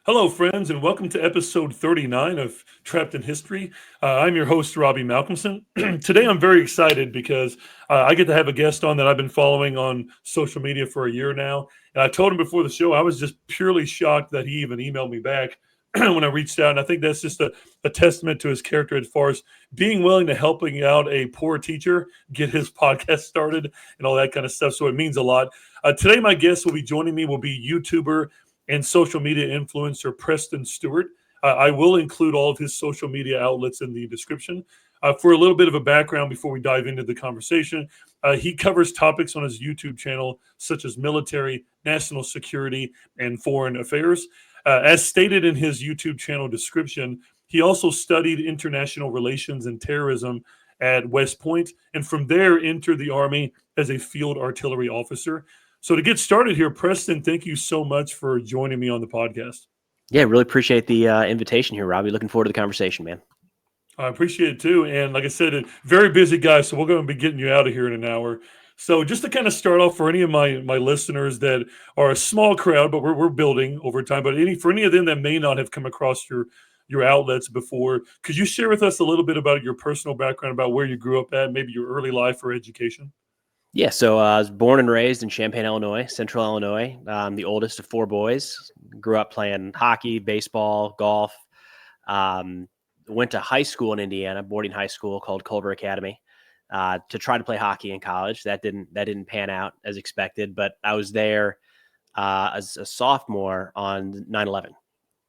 Hello, friends, and welcome to episode 39 of Trapped in History. I'm your host, Robbie Malcolmson. Today, I'm very excited because I get to have a guest on that I've been following on social media for a year now. And I told him before the show, I was just purely shocked that he even emailed me back when I reached out. And I think that's just a testament to his character as far as being willing to helping out a poor teacher get his podcast started and all that kind of stuff. So it means a lot. Today, my guest will be joining me will be YouTuber and social media influencer Preston Stewart. I will include all of his social media outlets in the description. For a little bit of a background before we dive into the conversation, he covers topics on his YouTube channel such as military, national security, and foreign affairs. As stated in his YouTube channel description, he also studied international relations and terrorism at West Point, and from there entered the Army as a field artillery officer. So to get started here, Preston, thank you so much for joining me on the podcast. Yeah, really appreciate the invitation here, Robbie. Looking forward to the conversation, man. I appreciate it too. And like I said, a very busy guy, so we're going to be getting you out of here in an hour. So just to kind of start off for any of my listeners that are a small crowd, but we're building over time, but for any of them that may not have come across your outlets before, could you share with us a little bit about your personal background, about where you grew up at, maybe your early life or education? Yeah, so I was born and raised in Champaign, Illinois, Central Illinois. I'm the oldest of four boys. Grew up playing hockey, baseball, golf. Went to high school in Indiana, boarding high school called Culver Academy, to try to play hockey in college. That didn't pan out as expected, but I was there as a sophomore on 9/11,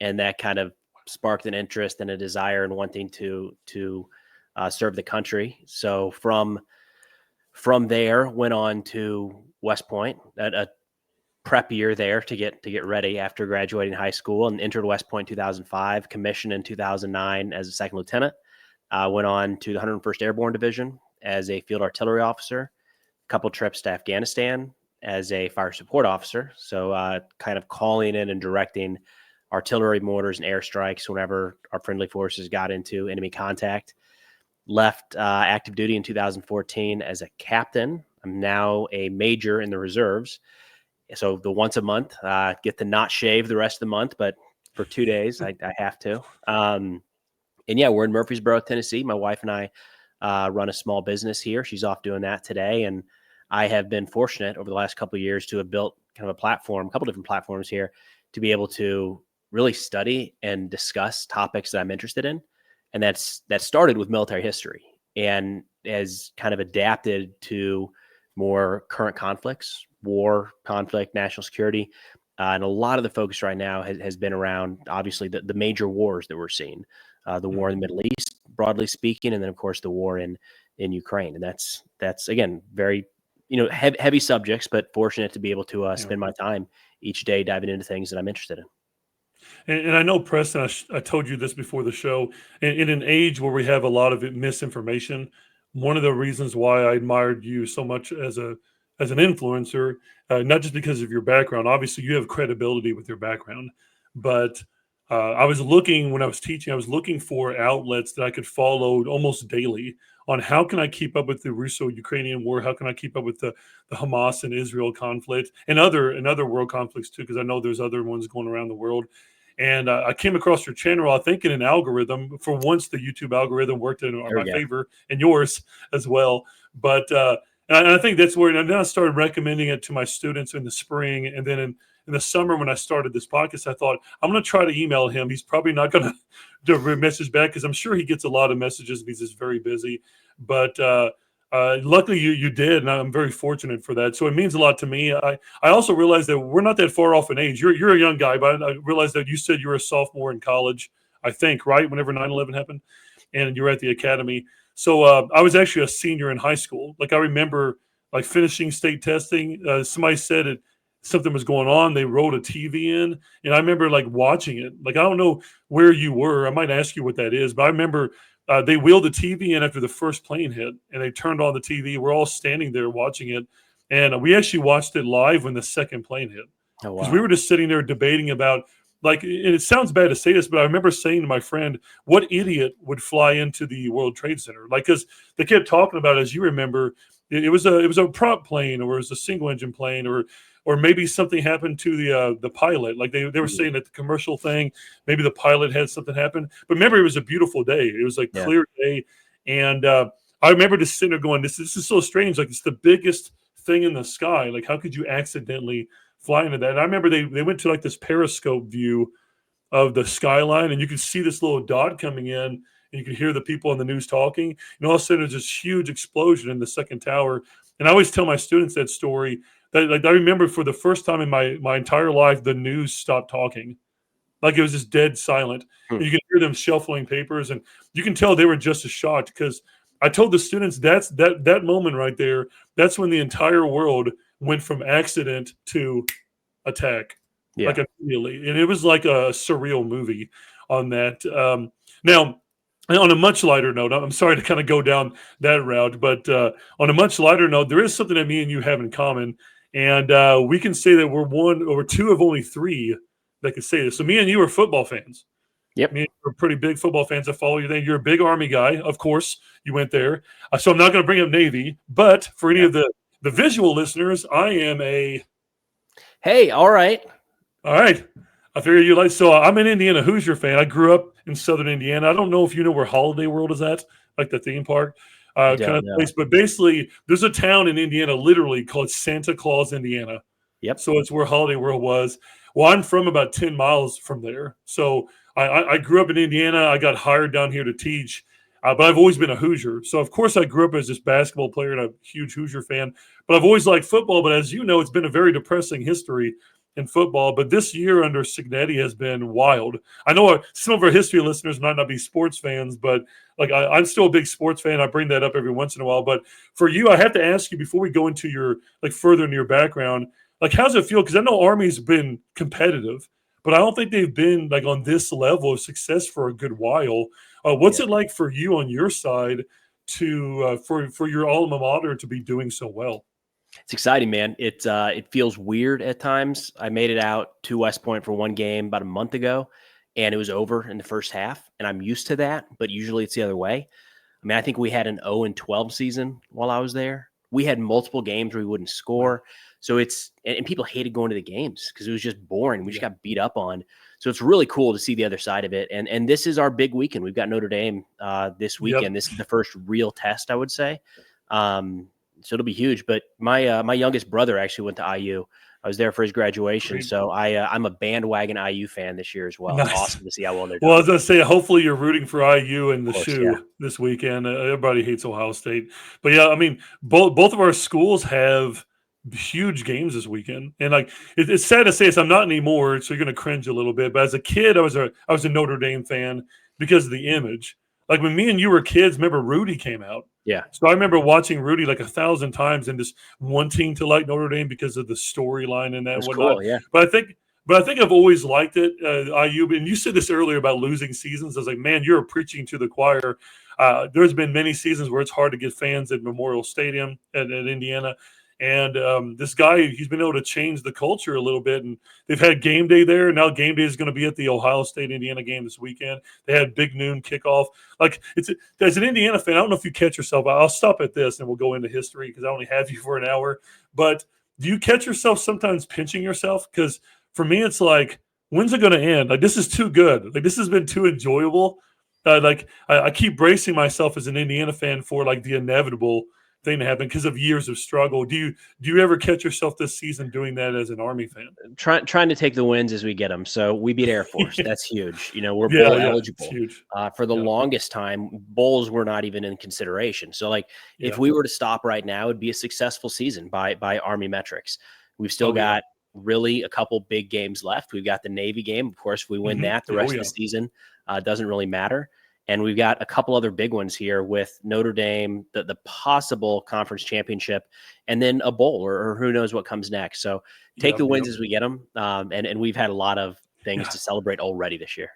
and that kind of sparked an interest and a desire in wanting to serve the country. So from there, went on to West Point, a prep year there to get ready after graduating high school, and entered West Point 2005, commissioned in 2009 as a second lieutenant. Went on to the 101st Airborne Division as a field artillery officer, a couple trips to Afghanistan as a fire support officer. So kind of calling in and directing artillery, mortars, and airstrikes whenever our friendly forces got into enemy contact. Left active duty in 2014 as a captain. I'm now a major in the reserves. So the once a month, get to not shave the rest of the month, but for 2 days, I have to. And yeah, we're in Murfreesboro, Tennessee. My wife and I run a small business here. She's off doing that today. And I have been fortunate over the last couple of years to have built kind of a platform, a couple different platforms here, to be able to really study and discuss topics that I'm interested in. And that started with military history and has kind of adapted to more current conflicts, war, conflict, national security. And a lot of the focus right now has been around, obviously, the major wars that we're seeing, the war in the Middle East, broadly speaking, and then, of course, the war in Ukraine. And that's again, very, heavy subjects, but fortunate to be able to spend my time each day diving into things that I'm interested in. And I know, Preston, I told you this before the show. In an age where we have a lot of misinformation, one of the reasons why I admired you so much as an influencer, not just because of your background. Obviously, you have credibility with your background, but I was looking when I was teaching. I was looking for outlets that I could follow almost daily on how can I keep up with the Russo-Ukrainian war? How can I keep up with the Hamas and Israel conflict and other world conflicts too? Because I know there's other ones going around the world. And I came across your channel, I think, in an algorithm. For once, the YouTube algorithm worked in my favor and yours as well. But and I think that's where, and then I started recommending it to my students in the spring. And then in the summer, when I started this podcast, I thought, I'm going to try to email him. He's probably not going to message back because I'm sure he gets a lot of messages because he's very busy. But luckily you did, and I'm very fortunate for that. So it means a lot to me. I also realized that we're not that far off in age. You're a young guy, but I realized that you said you were a sophomore in college, I think, right? Whenever 9/11 happened, and you were at the academy. So I was actually a senior in high school. Like I remember like finishing state testing. Somebody said something was going on. They rolled a TV in, and I remember like watching it. Like I don't know where you were. I might ask you what that is, but I remember they wheeled the TV in after the first plane hit, and they turned on the TV. We're all standing there watching it, and we actually watched it live when the second plane hit. Oh, wow. Because we were just sitting there debating about, like, and it sounds bad to say this, but I remember saying to my friend, what idiot would fly into the World Trade Center? Like, because they kept talking about, as you remember, it was a prop plane, or it was a single engine plane, or or maybe something happened to the pilot. Like they were saying that the commercial thing, maybe the pilot had something happen. But remember, it was a beautiful day. It was like clear day, and I remember just sitting there going, "This is so strange. Like it's the biggest thing in the sky. Like how could you accidentally fly into that?" And I remember they went to like this periscope view of the skyline, and you could see this little dot coming in, and you could hear the people on the news talking. And all of a sudden, there's this huge explosion in the second tower. And I always tell my students that story. That like I remember for the first time in my entire life, the news stopped talking. Like it was just dead silent. And you could hear them shuffling papers, and you can tell they were just as shocked because I told the students that moment right there. That's when the entire world went from accident to attack. Like immediately, and it was like a surreal movie on that. Now, on a much lighter note, I'm sorry to kind of go down that route, but on a much lighter note, there is something that me and you have in common, and we can say that we're one or two of only three that can say this. So me and you are football fans. Yep. Me and you are pretty big football fans. I follow you there. You're a big Army guy, of course. You went there, so I'm not going to bring up Navy. But for any of the visual listeners, I am a. Hey, all right. All right. I figure you like, so I'm an Indiana Hoosier fan. I grew up in Southern Indiana. I don't know if you know where Holiday World is at, like the theme park kind of place. But basically, there's a town in Indiana literally called Santa Claus, Indiana. Yep. So it's where Holiday World was. Well, I'm from about 10 miles from there. So I grew up in Indiana. I got hired down here to teach, but I've always been a Hoosier. So, of course, I grew up as this basketball player and a huge Hoosier fan. But I've always liked football. But as you know, it's been a very depressing history in football, but this year under Cignetti has been wild. I know some of our history listeners might not be sports fans, but like I'm still a big sports fan. I bring that up every once in a while. But for you, I have to ask you before we go into your like further into your background, like how's it feel? Because I know Army's been competitive, but I don't think they've been like on this level of success for a good while. What's it like for you on your side to for your alma mater to be doing so well? It's exciting, man. It feels weird at times. I made it out to West Point for one game about a month ago, and it was over in the first half. And I'm used to that, but usually it's the other way. I mean, I think we had an 0-12 season while I was there. We had multiple games where we wouldn't score. So and people hated going to the games because it was just boring. We just got beat up on. So it's really cool to see the other side of it. And this is our big weekend. We've got Notre Dame this weekend. Yep. This is the first real test, I would say. So it'll be huge. But my youngest brother actually went to IU. I was there for his graduation. Great. So I'm a bandwagon IU fan this year as well. Nice. It's awesome to see how well they're doing. Well, I was going to say, hopefully you're rooting for IU and the shoe this weekend. Everybody hates Ohio State. But yeah, I mean, both of our schools have huge games this weekend. And like it's sad to say this, I'm not anymore, so you're going to cringe a little bit. But as a kid, I was a Notre Dame fan because of the image. Like when me and you were kids, remember Rudy came out. Yeah. So I remember watching Rudy like 1,000 times and just wanting to like Notre Dame because of the storyline and that and whatnot. Cool, yeah. But I think I've always liked it, IU. And you said this earlier about losing seasons. I was like, man, you're preaching to the choir. There's been many seasons where it's hard to get fans at Memorial Stadium at Indiana. And this guy, he's been able to change the culture a little bit. And they've had game day there. Now game day is going to be at the Ohio State-Indiana game this weekend. They had big noon kickoff. Like, as an Indiana fan, I don't know if you catch yourself. I'll stop at this and we'll go into history because I only have you for an hour. But do you catch yourself sometimes pinching yourself? Because for me, it's like, when's it going to end? Like, this is too good. Like, this has been too enjoyable. I keep bracing myself as an Indiana fan for, like, the inevitable thing to happen because of years of struggle. Do you ever catch yourself this season doing that as an Army fan? Trying to take the wins as we get them. So we beat Air Force. That's huge. You know, we're bowl eligible. Huge. For the longest time, bowls were not even in consideration. So like if we were to stop right now, it'd be a successful season by Army metrics. We've still got really a couple big games left. We've got the Navy game. Of course, if we win that, the rest of the season doesn't really matter. And we've got a couple other big ones here with Notre Dame, the possible conference championship, and then a bowl or who knows what comes next. So take the wins as we get them. And we've had a lot of things to celebrate already this year.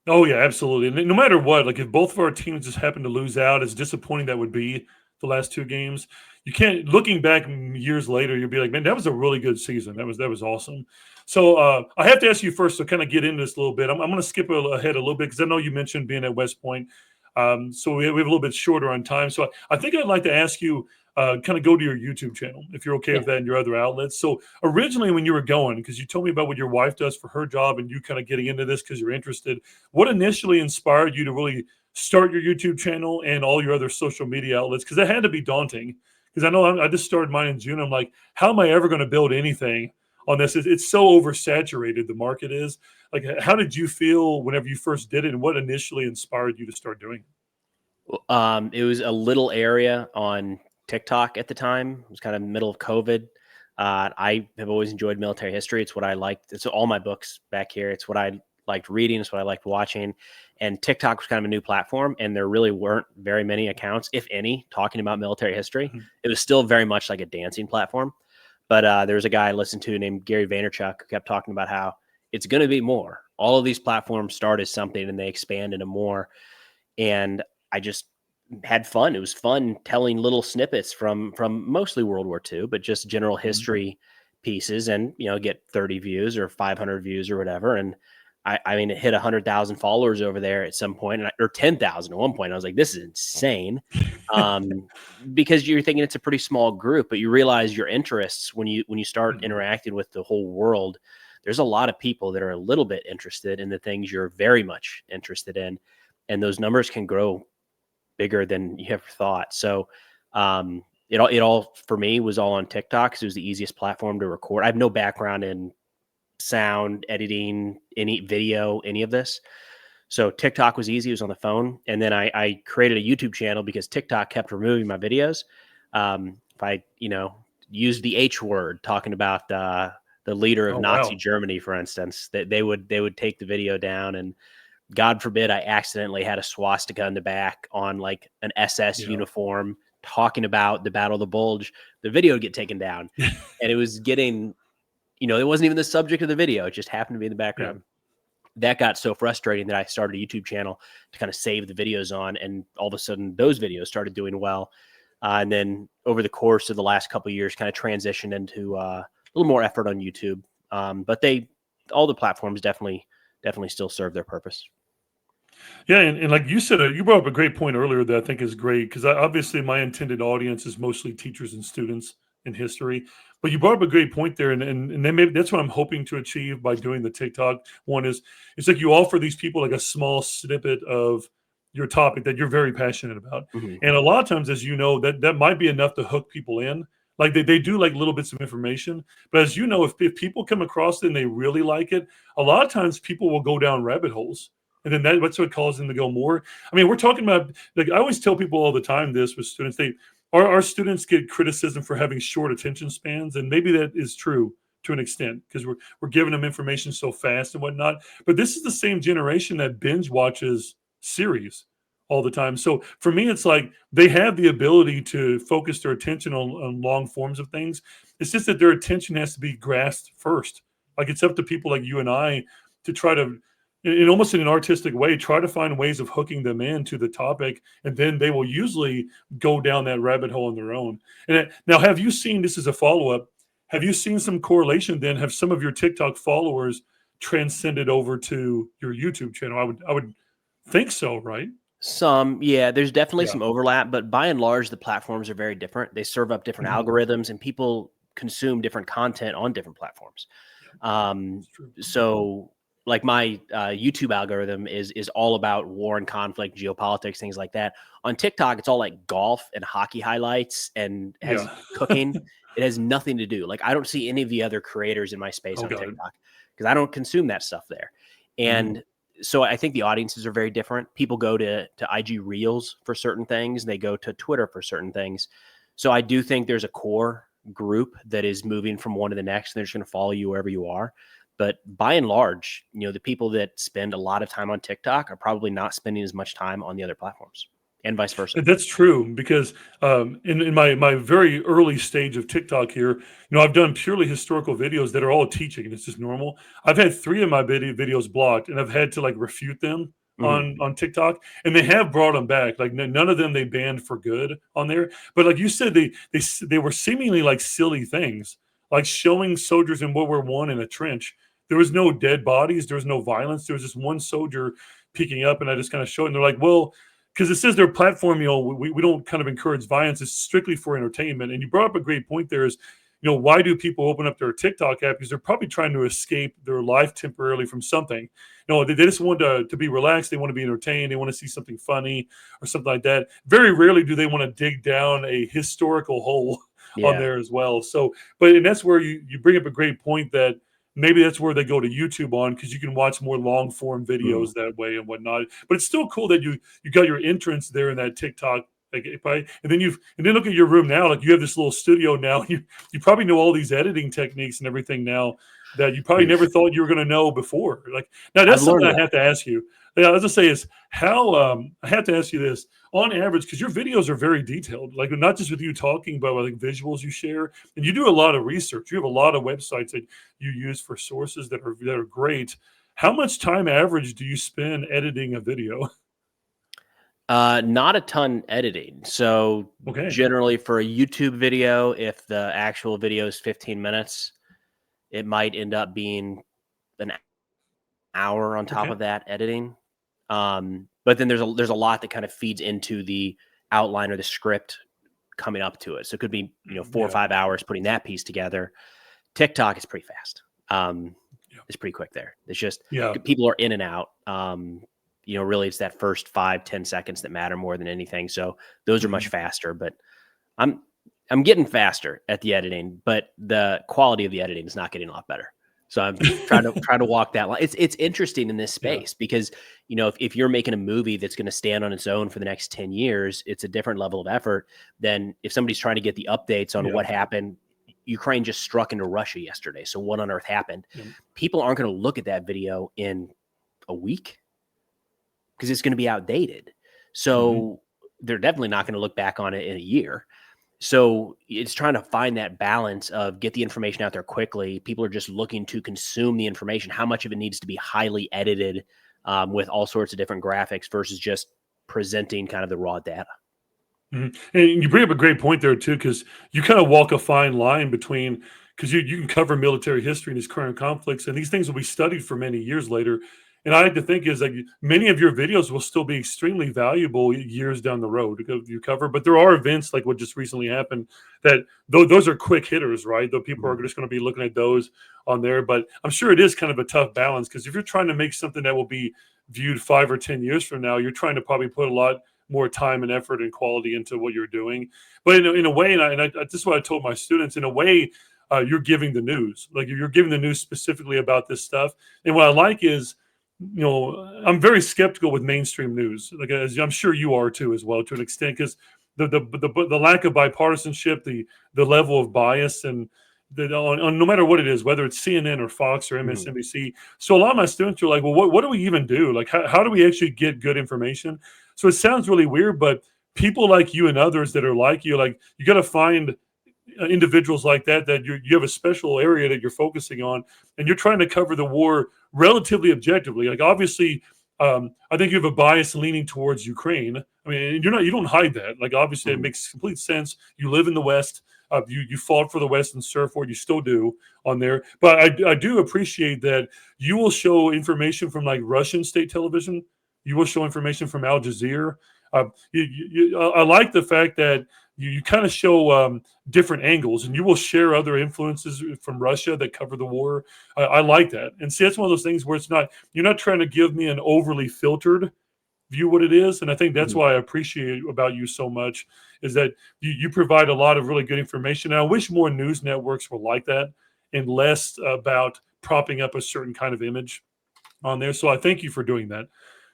Oh, yeah, absolutely. And no matter what, like if both of our teams just happen to lose out, as disappointing that would be the last two games, you can't, looking back years later, you'll be like, man, that was a really good season. That was awesome. So I have to ask you first to kind of get into this a little bit. I'm going to skip ahead a little bit because I know you mentioned being at West Point. So we have a little bit shorter on time. So I think I'd like to ask you, kind of go to your YouTube channel, if you're okay Yeah. with that, and your other outlets. So originally when you were going, because you told me about what your wife does for her job and you kind of getting into this because you're interested, what initially inspired you to really start your YouTube channel and all your other social media outlets? Because that had to be daunting. Because I know I just started mine in June. I'm like, how am I ever going to build anything on this? It's so oversaturated, the market is. Like, how did you feel whenever you first did it, and what initially inspired you to start doing it? It was a little area on TikTok at the time. It was kind of middle of COVID. I have always enjoyed military history. It's what I liked. It's all my books back here. It's what I liked reading. It's what I liked watching. And TikTok was kind of a new platform, and there really weren't very many accounts, if any, talking about military history. Mhm. It was still very much like a dancing platform. But there was a guy I listened to named Gary Vaynerchuk who kept talking about how it's going to be more. All of these platforms start as something and they expand into more. And I just had fun. It was fun telling little snippets from mostly World War II, but just general history pieces, and get 30 views or 500 views or whatever. And I mean, it hit 100,000 followers over there at some point, or 10,000 at one point. I was like, this is insane, because you're thinking it's a pretty small group, but you realize your interests when you start interacting with the whole world. There's a lot of people that are a little bit interested in the things you're very much interested in, and those numbers can grow bigger than you ever thought. So it all for me was all on TikTok, because it was the easiest platform to record. I have no background in sound editing, any video, any of this. So TikTok was easy. It was on the phone. And then I created a YouTube channel because TikTok kept removing my videos. If I, used the H word talking about the leader of Oh, Nazi wow. Germany, for instance, that they would take the video down, and God forbid I accidentally had a swastika in the back on like an SS Yeah. uniform talking about the Battle of the Bulge, the video would get taken down. And it was getting, it wasn't even the subject of the video. It just happened to be in the Yeah. background. That got so frustrating that I started a YouTube channel to kind of save the videos on. And all of a sudden those videos started doing well. And then over the course of the last couple of years, kind of transitioned into a little more effort on YouTube. But all the platforms definitely still serve their purpose. Yeah, and like you said, you brought up a great point earlier that I think is great, because obviously my intended audience is mostly teachers and students in history. But you brought up a great point there, and then maybe that's what I'm hoping to achieve by doing the TikTok one. Is it's like you offer these people like a small snippet of your topic that you're very passionate about, Mm-hmm. and a lot of times, as you know, that might be enough to hook people in. Like they do like little bits of information, but as you know, if people come across it and they really like it, a lot of times people will go down rabbit holes, and then that's what causes them to go more. I mean, we're talking about, like, I always tell people all the time this with students. Our students get criticism for having short attention spans, and maybe that is true to an extent, because we're giving them information so fast and whatnot. But this is the same generation that binge watches series all the time. So for me, it's like they have the ability to focus their attention on long forms of things. It's just that their attention has to be grasped first. Like, it's up to people like you and I to try to, in almost in an artistic way, try to find ways of hooking them into the topic, and then they will usually go down that rabbit hole on their own. Now, have you seen, this is a follow up, have you seen some correlation then? Have some of your TikTok followers transcended over to your YouTube channel? I would think so, right? Yeah, there's definitely Yeah. some overlap, but by and large, the platforms are very different. They serve up different Mhm. algorithms, and people consume different content on different platforms. Yeah, Um, it's true. so like my YouTube algorithm is all about war and conflict, geopolitics, things like that. On TikTok, it's all like golf and hockey highlights and has Yeah. cooking. It has nothing to do. Like, I don't see any of the other creators in my space Oh, on got it. TikTok because I don't consume that stuff there. Mhm. And so I think the audiences are very different. People go to IG Reels for certain things. They go to Twitter for certain things. So I do think there's a core group that is moving from one to the next, and they're just going to follow you wherever you are. But by and large, the people that spend a lot of time on TikTok are probably not spending as much time on the other platforms, and vice versa. That's true, because in my very early stage of TikTok here, I've done purely historical videos that are all teaching, and it's just normal. I've had 3 of my videos blocked, and I've had to like refute them Mhm. on TikTok, and they have brought them back. Like, none of them they banned for good on there. But like you said, they were seemingly like silly things, like showing soldiers in World War One in a trench. There was no dead bodies, there was no violence. There was just one soldier peeking up, and I just kind of showed, and they're like, well, because it says their platform, we don't kind of encourage violence. It's strictly for entertainment. And you brought up a great point there is, why do people open up their TikTok app? Because they're probably trying to escape their life temporarily from something. They just want to be relaxed. They want to be entertained. They want to see something funny or something like that. Very rarely do they want to dig down a historical hole on there as well. So, and that's where you bring up a great point that maybe that's where they go to YouTube on, because you can watch more long form videos that way and whatnot. But it's still cool that you got your entrance there in that TikTok. And then look at your room now. Like, you have this little studio now. You probably know all these editing techniques and everything now that you probably never thought you were going to know before. Like, now that's something I have to ask you. Yeah, I was just say is how I have to ask you this on average, because your videos are very detailed, like not just with you talking, but like visuals you share, and you do a lot of research. You have a lot of websites that you use for sources that are great. How much time average do you spend editing a video? Not a ton editing. So generally for a YouTube video, if the actual video is 15 minutes, it might end up being an hour on top of that editing. But then there's a lot that kind of feeds into the outline or the script coming up to it. So it could be, 4 or 5 hours putting that piece together. TikTok is pretty fast. It's pretty quick there. It's just people are in and out. Really it's that first 5-10 seconds that matter more than anything. So those are much faster, but I'm getting faster at the editing, but the quality of the editing is not getting a lot better. So I'm trying to walk that line. It's interesting in this space because, if you're making a movie that's going to stand on its own for the next 10 years, it's a different level of effort than if somebody's trying to get the updates on what happened. Ukraine just struck into Russia yesterday. So what on earth happened? People aren't going to look at that video in a week because it's going to be outdated. So they're definitely not going to look back on it in a year. So it's trying to find that balance of get the information out there quickly. People are just looking to consume the information. How much of it needs to be highly edited with all sorts of different graphics versus just presenting kind of the raw data. And you bring up a great point there too, because you kind of walk a fine line between, because you can cover military history and these current conflicts, and these things will be studied for many years later. And I like to think is like many of your videos will still be extremely valuable years down the road you cover. But there are events like what just recently happened that those are quick hitters, right? Though people are just going to be looking at those on there. But I'm sure it is kind of a tough balance, because if you're trying to make something that will be viewed 5 or 10 years from now, you're trying to probably put a lot more time and effort and quality into what you're doing. But in a way, and this is what I told my students, in a way, you're giving the news. Like, you're giving the news specifically about this stuff. And what I like is, I'm very skeptical with mainstream news, like, as I'm sure you are too, as well, to an extent, because the lack of bipartisanship, the level of bias, and on no matter what it is, whether it's CNN or Fox or MSNBC. So a lot of my students are like, well, what do we even do? Like, how do we actually get good information? So it sounds really weird, but people like you and others that are like you got to find individuals like that you have a special area that you're focusing on, and you're trying to cover the war relatively objectively. Like, obviously, I think you have a bias leaning towards Ukraine. I mean, you don't hide that. Like, obviously, it makes complete sense. You live in the West. You fought for the West and served for it. You still do on there. But I do appreciate that you will show information from like Russian state television. You will show information from Al Jazeera. I like the fact that you kind of show different angles, and you will share other influences from Russia that cover the war. I like that. And see, that's one of those things where you're not trying to give me an overly filtered view what it is. And I think that's why I appreciate about you so much, is that you provide a lot of really good information. And I wish more news networks were like that and less about propping up a certain kind of image on there. So I thank you for doing that.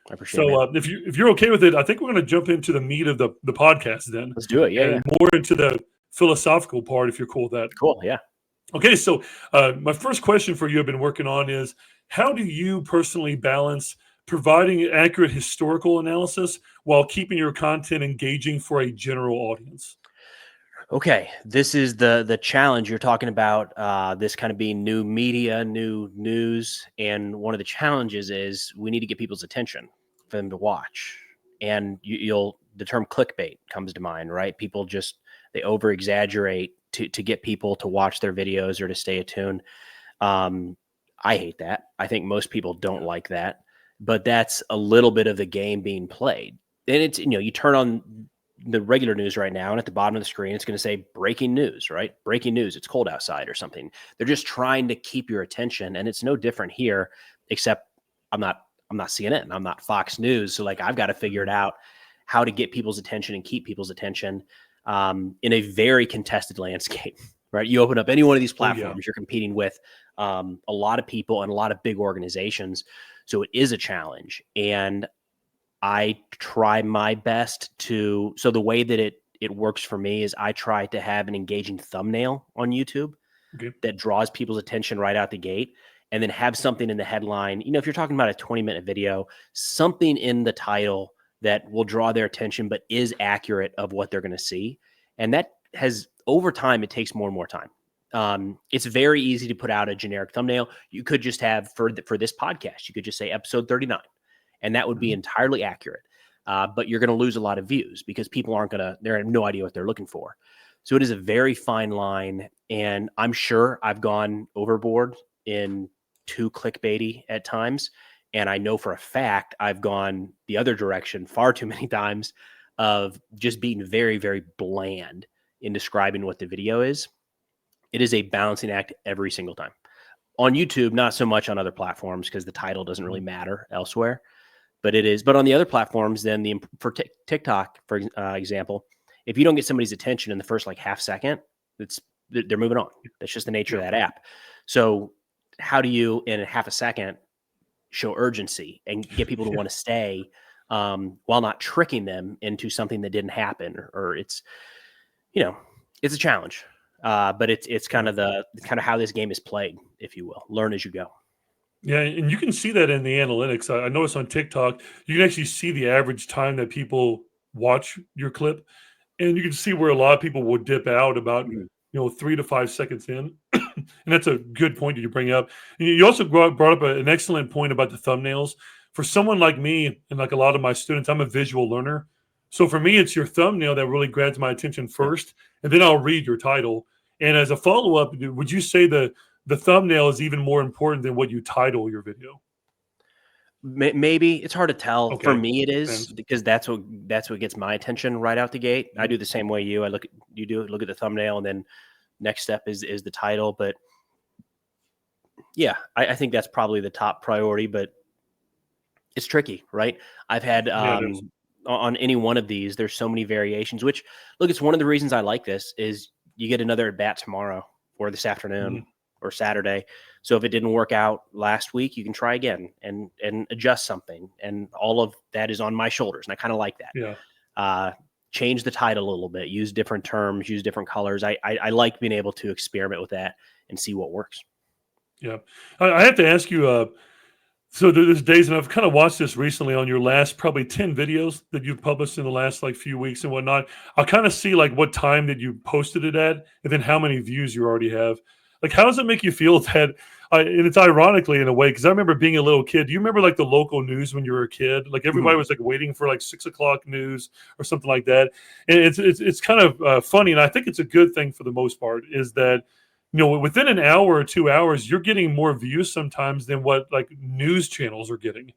I appreciate it. If you're okay with it, I think we're going to jump into the meat of the podcast then. Let's do it. Yeah. More into the philosophical part, if you're cool with that. Cool. Yeah. Okay. So my first question for you I've been working on is, how do you personally balance providing accurate historical analysis while keeping your content engaging for a general audience? Okay, this is the challenge you're talking about, this kind of being new media, new news. And one of the challenges is we need to get people's attention for them to watch. And the term clickbait comes to mind, right? People they over exaggerate to get people to watch their videos or to stay attuned. I hate that. I think most people don't like that, but that's a little bit of the game being played. and it's, you turn on the regular news right now, and at the bottom of the screen, it's going to say breaking news, right? Breaking news. It's cold outside or something. They're just trying to keep your attention. And it's no different here, except I'm not CNN. I'm not Fox News. So like, I've got to figure it out how to get people's attention and keep people's attention in a very contested landscape, right? You open up any one of these platforms, you're competing with a lot of people and a lot of big organizations. So it is a challenge. And I try my best to, so the way that it works for me is I try to have an engaging thumbnail on YouTube that draws people's attention right out the gate, and then have something in the headline. If you're talking about a 20-minute video, something in the title that will draw their attention, but is accurate of what they're going to see. And that has, over time, it takes more and more time. It's very easy to put out a generic thumbnail. You could just have for this podcast, you could just say episode 39. And that would be entirely accurate. But you're going to lose a lot of views because people they have no idea what they're looking for. So it is a very fine line. And I'm sure I've gone overboard in too clickbaity at times. And I know for a fact I've gone the other direction far too many times of just being very, very bland in describing what the video is. It is a balancing act every single time. On YouTube, not so much on other platforms because the title doesn't really matter elsewhere. But it is. But on the other platforms, then for TikTok, for example, if you don't get somebody's attention in the first like half second, they're moving on. That's just the nature of that app. So how do you, in a half a second, show urgency and get people to want to stay while not tricking them into something that didn't happen? Or it's, it's a challenge. But it's kind of how this game is played, if you will. Learn as you go. Yeah, and you can see that in the analytics. I noticed on TikTok, you can actually see the average time that people watch your clip, and you can see where a lot of people will dip out about 3 to 5 seconds in. And that's a good point that you bring up. And you also brought up an excellent point about the thumbnails. For someone like me and like a lot of my students, I'm a visual learner. So for me, it's your thumbnail that really grabs my attention first, and then I'll read your title. And as a follow-up, would you say the thumbnail is even more important than what you title your video? Maybe it's hard to tell. Okay. For me, it is Depends. because that's what gets my attention right out the gate. I do the same way you. Look at the thumbnail, and then next step is the title. But yeah, I think that's probably the top priority. But it's tricky, right? I've had on any one of these, there's so many variations. Which, look, it's one of the reasons I like this is you get another at bat tomorrow or this afternoon or Saturday. So if it didn't work out last week, you can try again and adjust something. And all of that is on my shoulders. And I kind of like that. Yeah. Change the title a little bit, use different terms, use different colors. I like being able to experiment with that and see what works. Yeah. I have to ask you, so there's days, and I've kind of watched this recently on your last probably 10 videos that you've published in the last like few weeks and whatnot. I'll kind of see like what time that you posted it at and then how many views you already have. Like, how does it make you feel that, and it's ironically in a way, because I remember being a little kid. Do you remember like the local news when you were a kid? Like everybody was like waiting for like 6 o'clock news or something like that. And it's kind of funny. And I think it's a good thing for the most part is that, within an hour or 2 hours, you're getting more views sometimes than what like news channels are getting.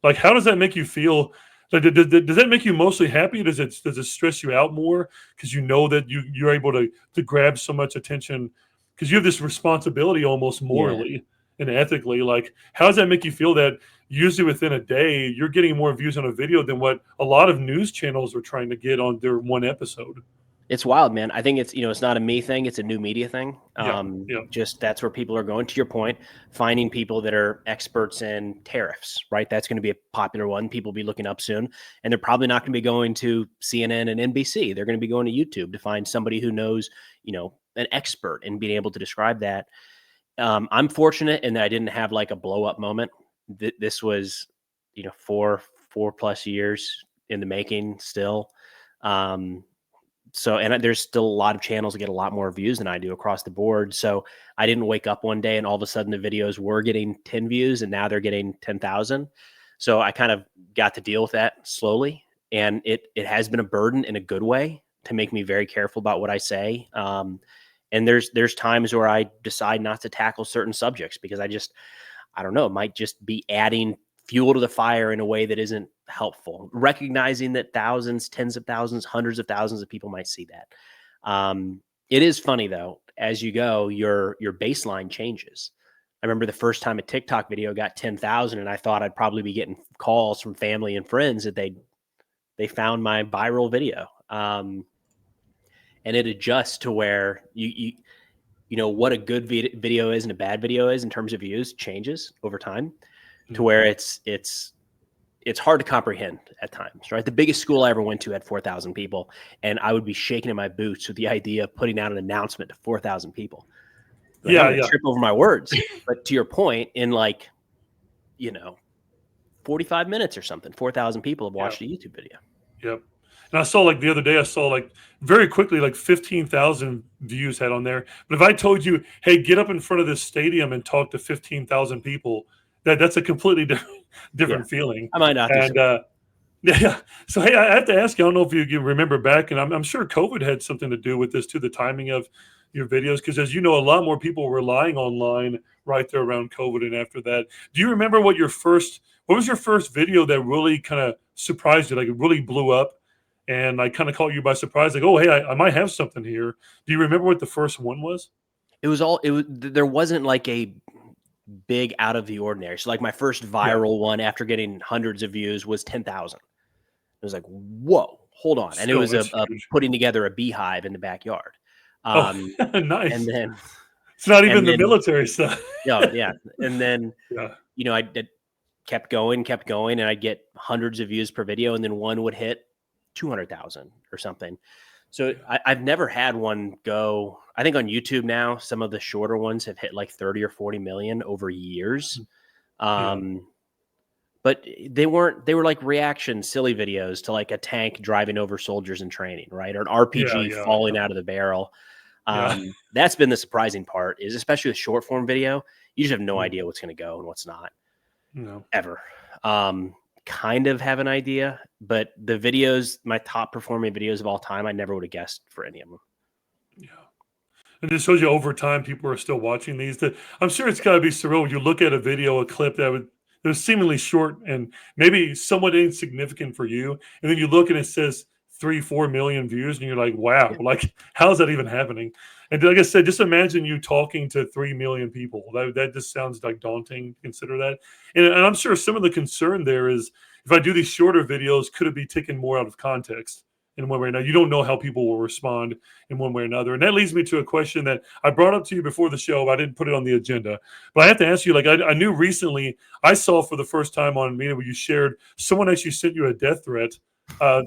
Like, how does that make you feel? Like, does that make you mostly happy? Does it stress you out more because you know that you're able to grab so much attention because you have this responsibility almost morally and ethically? Like, how does that make you feel that usually within a day you're getting more views on a video than what a lot of news channels are trying to get on their one episode? It's wild, man. I think it's, it's not a me thing. It's a new media thing. Yeah. Just that's where people are going. To your point, finding people that are experts in tariffs, right? That's going to be a popular one. People will be looking up soon, and they're probably not going to be going to CNN and NBC. They're going to be going to YouTube to find somebody who knows, an expert in being able to describe that. I'm fortunate in that I didn't have like a blow up moment. This was, 4+ years in the making still. So, and there's still a lot of channels that get a lot more views than I do across the board. So I didn't wake up one day and all of a sudden the videos were getting 10 views and now they're getting 10,000. So I kind of got to deal with that slowly. And it has been a burden in a good way to make me very careful about what I say. And there's times where I decide not to tackle certain subjects because I don't know, it might just be adding fuel to the fire in a way that isn't helpful, recognizing that thousands, tens of thousands, hundreds of thousands of people might see that. It is funny though, as you go, your baseline changes. I remember the first time a TikTok video got 10,000 and I thought I'd probably be getting calls from family and friends that they found my viral video. And it adjusts to where you know what a good video is and a bad video is in terms of views changes over time to where it's hard to comprehend at times, right? The biggest school I ever went to had 4,000 people, and I would be shaking in my boots with the idea of putting out an announcement to 4,000 people. Like, I'm gonna trip over my words. But to your point, in 45 minutes or something, 4,000 people have watched a YouTube video. Yep. And I saw like the other day, I saw like very quickly, like 15,000 views had on there. But if I told you, hey, get up in front of this stadium and talk to 15,000 people, that's a completely different feeling. I might not do and yeah. So, hey, I have to ask you, I don't know if you remember back, and I'm sure COVID had something to do with this too, the timing of your videos, because as you know, a lot more people were relying online right there around COVID and after that. Do you remember what was your first video that really kind of surprised you, like it really blew up and I kind of caught you by surprise, like, oh, hey, I might have something here. Do you remember what the first one was? There wasn't like a big out of the ordinary. So like my first viral one after getting hundreds of views was 10,000. It was like, whoa, hold on. And it was a putting together a beehive in the backyard. Nice. And then it's not even the military stuff. Yeah. And then, I kept going, and I'd get hundreds of views per video. And then one would hit 200,000 or something. So I've never had one go. I think on YouTube now, some of the shorter ones have hit like 30 or 40 million over years. But they were like reaction silly videos to like a tank driving over soldiers in training, right? Or an RPG falling out of the barrel. That's been the surprising part, is especially with short form video, you just have no idea what's going to go and what's not. No. Ever. Kind of have an idea, but the videos, my top performing videos of all time, I never would have guessed for any of them. Yeah. And it shows you over time, people are still watching these. I'm sure it's got to be surreal when you look at a video, a clip that was seemingly short and maybe somewhat insignificant for you. And then you look and it says 3-4 million views and you're like, wow, like how's that even happening? And like I said, just imagine you talking to 3 million people. That just sounds like daunting to consider that. And I'm sure some of the concern there is, if I do these shorter videos, could it be taken more out of context in one way or another? You don't know how people will respond in one way or another. And that leads me to a question that I brought up to you before the show. I didn't put it on the agenda, but I have to ask you, like, I knew recently, I saw for the first time on media where you shared, someone actually sent you a death threat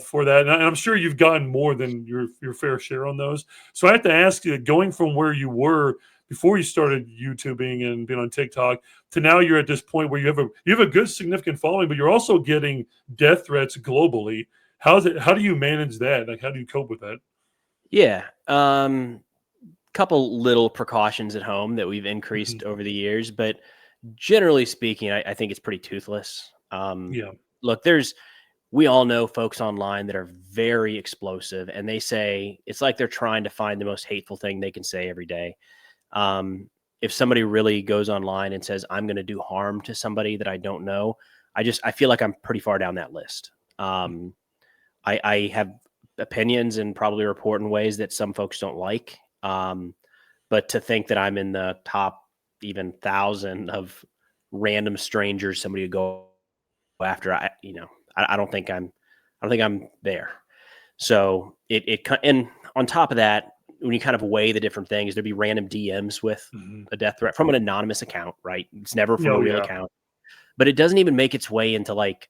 for that. And I'm sure you've gotten more than your fair share on those. So I have to ask you, going from where you were before you started YouTubing and being on TikTok to now you're at this point where you have a good significant following, but you're also getting death threats globally. How do you manage that? Like, how do you cope with that? Yeah. Couple little precautions at home that we've increased over the years, but generally speaking, I think it's pretty toothless. Look, we all know folks online that are very explosive, and they say it's like they're trying to find the most hateful thing they can say every day. If somebody really goes online and says, I'm going to do harm to somebody that I don't know, I feel like I'm pretty far down that list. I have opinions and probably report in ways that some folks don't like. But to think that I'm in the top even 1,000 of random strangers somebody would go after, I don't think I'm there. So and on top of that, when you kind of weigh the different things, there'd be random DMs with a death threat from an anonymous account, right? It's never from a real account, but it doesn't even make its way into like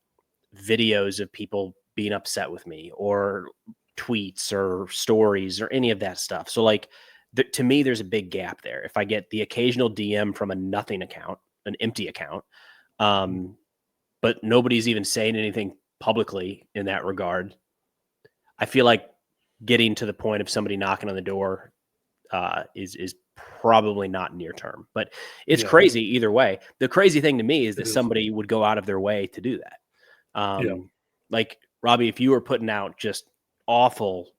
videos of people being upset with me or tweets or stories or any of that stuff. So like, to me, there's a big gap there. If I get the occasional DM from a nothing account, an empty account, but nobody's even saying anything publicly in that regard, I feel like getting to the point of somebody knocking on the door is probably not near term, but it's crazy either way. The crazy thing to me is that somebody would go out of their way to do that. Like, Robbie, if you were putting out just awful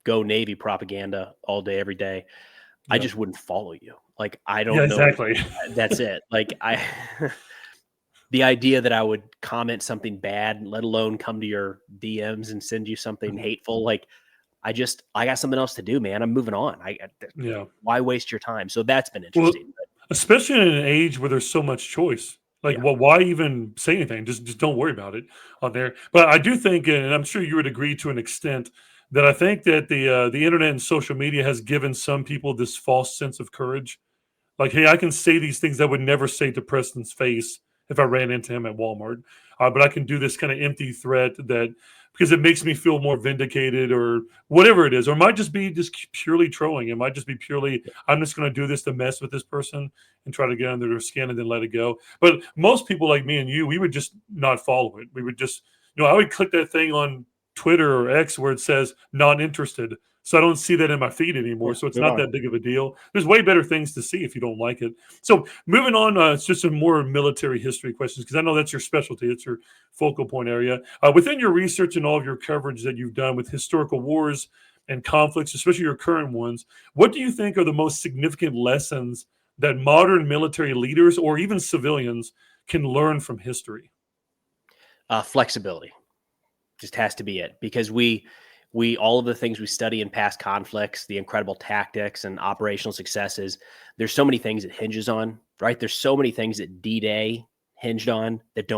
Go Navy propaganda all day, every day, I just wouldn't follow you. Like, I don't know. Exactly. That's it. Like, the idea that I would comment something bad, let alone come to your DMs and send you something hateful, like I got something else to do, man. I'm moving on. Yeah. Why waste your time? So that's been Well, interesting. especially in an age where there's so much choice. Like, Yeah. well, why even say anything? Just don't worry about it on there. But I do think, and I'm sure you would agree to an extent, that I think that the internet and social media has given some people this false sense of courage. Like, hey, I can say these things I would never say to Preston's face if I ran into him at Walmart. But I can do this kind of empty threat that because it makes me feel more vindicated or whatever it is. Or it might just be just purely trolling. It might just be purely, I'm just going to do this to mess with this person and try to get under their skin and then let it go. But most people like me and you, we would just not follow it. We would just, I would click that thing on Twitter or X where it says not interested. So I don't see that in my feed anymore. Yeah, So it's move not on. that big of a deal. There's way better things to see if you don't like it. So moving on, it's just some more military history questions because I know that's your specialty. It's your focal point area. Within your research and all of your coverage that you've done with historical wars and conflicts, especially your current ones, what do you think are the most significant lessons that modern military leaders or even civilians can learn from history? Flexibility just has to be it, because we all of the things we study in past conflicts, the incredible tactics and operational successes, there's so many things it hinges on, right? There's so many things that D-Day hinged on that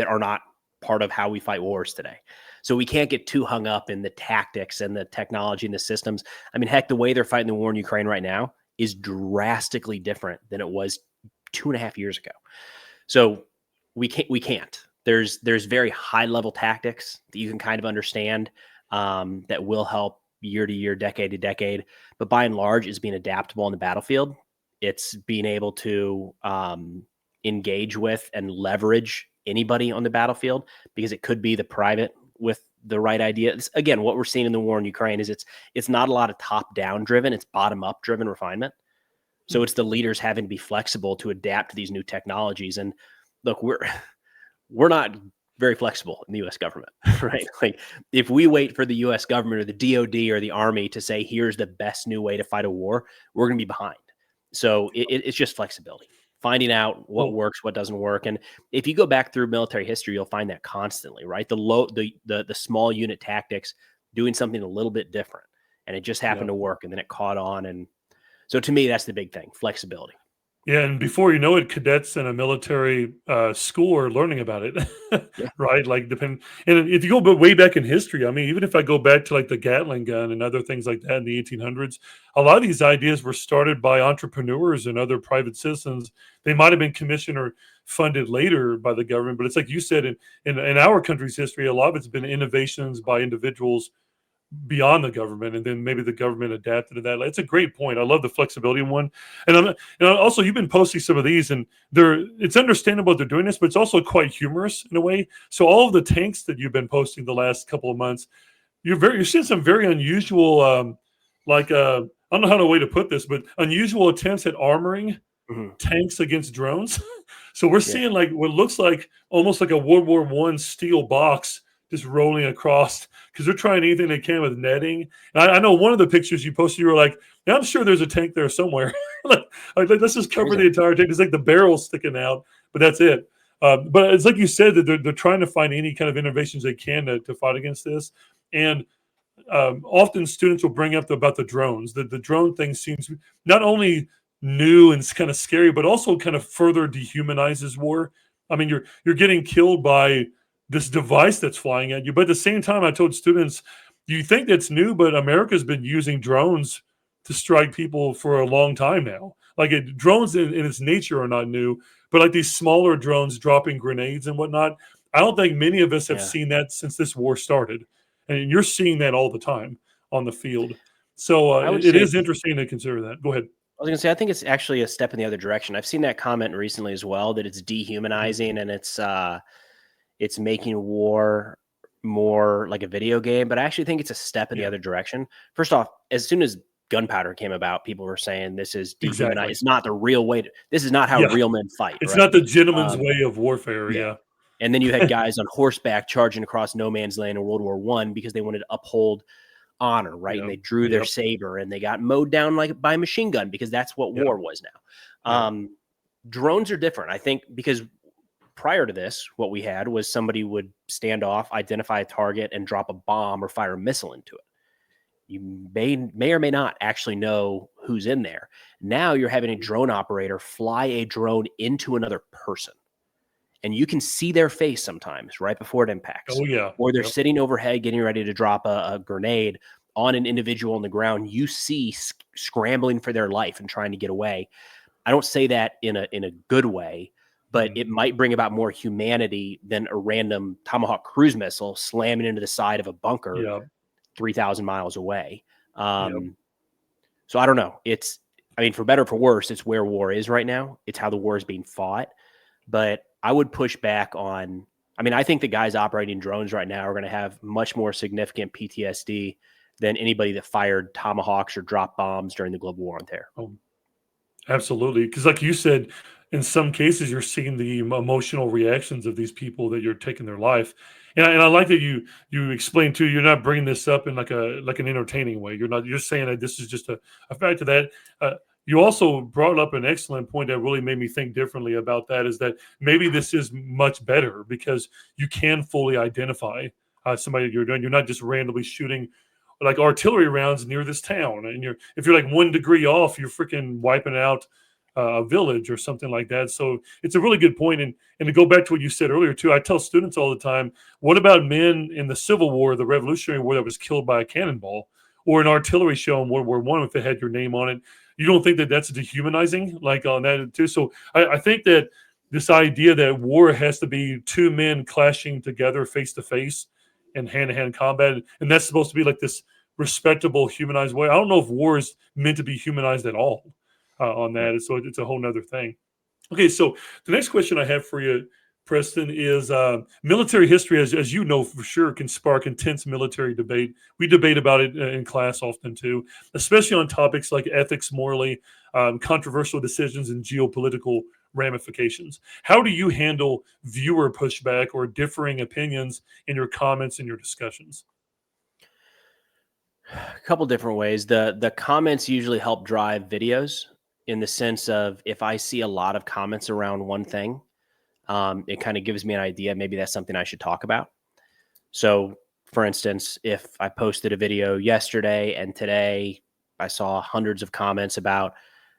are not part of how we fight wars today. So we can't get too hung up in the tactics and the technology and the systems. I mean, heck, the way they're fighting the war in Ukraine right now is drastically different than it was 2.5 years ago. So we can't. There's very high level tactics that you can kind of understand, that will help year to year, decade to decade. But by and large, it's being adaptable on the battlefield. It's being able to engage with and leverage anybody on the battlefield, because it could be the private with the right idea. Again, what we're seeing in the war in Ukraine is it's not a lot of top down driven, it's bottom up driven refinement. So it's the leaders having to be flexible to adapt to these new technologies. And look, we're not very flexible in the U.S. government, right? Like, if we wait for the U.S. government or the DoD or the Army to say, here's the best new way to fight a war, we're going to be behind. So it's just flexibility, finding out what works, what doesn't work. And if you go back through military history, you'll find that constantly, right? The small unit tactics doing something a little bit different, and it just happened to work, and then it caught on. And so to me, that's the big thing, flexibility. Yeah, and before you know it, cadets in a military school are learning about it, Yeah. right? Like, and if you go way back in history, I mean, even if I go back to like the Gatling gun and other things like that in the 1800s, a lot of these ideas were started by entrepreneurs and other private citizens. They might have been commissioned or funded later by the government, but it's like you said, in our country's history, a lot of it's been innovations by individuals beyond the government, and then maybe the government adapted to that. It's a great point. I love the flexibility one, and also you've been posting some of these, and it's understandable that they're doing this, but it's also quite humorous in a way. So all of the tanks that you've been posting the last couple of months, you're seeing some very unusual, I don't know how to way to put this, but unusual attempts at armoring tanks against drones. So we're seeing like what looks like almost like a World War I steel box just rolling across, because they're trying anything they can with netting. And I know one of the pictures you posted, you were like, yeah, I'm sure there's a tank there somewhere. like, let's just cover the entire tank. It's like the barrel sticking out, but that's it. But it's like you said, that they're trying to find any kind of innovations they can to fight against this. And often students will bring up about the drones. The drone thing seems not only new and kind of scary, but also kind of further dehumanizes war. I mean, you're getting killed by this device that's flying at you. But at the same time, I told students, you think that's new, but America's been using drones to strike people for a long time now. Like drones in its nature are not new, but like these smaller drones dropping grenades and whatnot, I don't think many of us have seen that since this war started. And you're seeing that all the time on the field. So it is interesting to consider that. Go ahead. I was going to say, I think it's actually a step in the other direction. I've seen that comment recently as well, that it's dehumanizing and it's making war more like a video game, but I actually think it's a step in the other direction. First off, as soon as gunpowder came about, people were saying this is dehumanized. Exactly. It's not the real way. This is not how real men fight. It's right? not the gentleman's way of warfare. Yeah. And then you had guys on horseback charging across no man's land in World War I because they wanted to uphold honor, right? And they drew their saber and they got mowed down like by a machine gun, because that's what war was now. Drones are different, I think, because prior to this, what we had was somebody would stand off, identify a target, and drop a bomb or fire a missile into it. You may or may not actually know who's in there. Now you're having a drone operator fly a drone into another person, and you can see their face sometimes right before it impacts. Oh yeah. Or they're sitting overhead getting ready to drop a grenade on an individual on the ground. You see scrambling for their life and trying to get away. I don't say that in a good way, but it might bring about more humanity than a random Tomahawk cruise missile slamming into the side of a bunker 3,000 miles away. So I don't know. For better or for worse, it's where war is right now. It's how the war is being fought. But I would push back on, I think the guys operating drones right now are going to have much more significant PTSD than anybody that fired Tomahawks or dropped bombs during the global war on terror. Oh, absolutely. Because like you said, in some cases, you're seeing the emotional reactions of these people that you're taking their life. And I like that you explained too, you're not bringing this up in like an entertaining way. You're saying that this is just a fact of that. You also brought up an excellent point that really made me think differently about that, is that maybe this is much better because you can fully identify somebody that you're doing. You're not just randomly shooting like artillery rounds near this town. And if you're like 1 degree off, you're freaking wiping out a village or something like that. So it's a really good point. And to go back to what you said earlier too, I tell students all the time, what about men in the Civil War, the Revolutionary War, that was killed by a cannonball, or an artillery shell in World War I if it had your name on it? You don't think that that's dehumanizing, like on that too? So I think that this idea that war has to be two men clashing together face to face in hand-to-hand combat, and that's supposed to be like this respectable, humanized way. I don't know if war is meant to be humanized at all on that. So it's a whole nother thing. Okay, so the next question I have for you, Preston, is military history, as you know for sure, can spark intense military debate. We debate about it in class often too, especially on topics like ethics, morally, controversial decisions, and geopolitical ramifications. How do you handle viewer pushback or differing opinions in your comments and your discussions? A couple different ways. The comments usually help drive videos, in the sense of, if I see a lot of comments around one thing, it kind of gives me an idea. Maybe that's something I should talk about. So for instance, if I posted a video yesterday and today I saw hundreds of comments about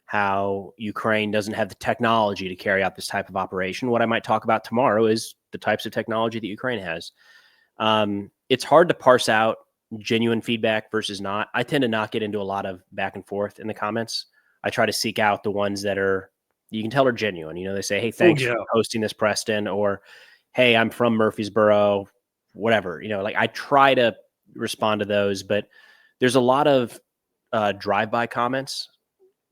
how Ukraine doesn't have the technology to carry out this type of operation, what I might talk about tomorrow is the types of technology that Ukraine has. It's hard to parse out genuine feedback versus not. I tend to not get into a lot of back and forth in the comments. I try to seek out the ones that you can tell are genuine. They say, hey, thanks for hosting this, Preston, or hey, I'm from Murfreesboro, whatever. I try to respond to those, but there's a lot of drive-by comments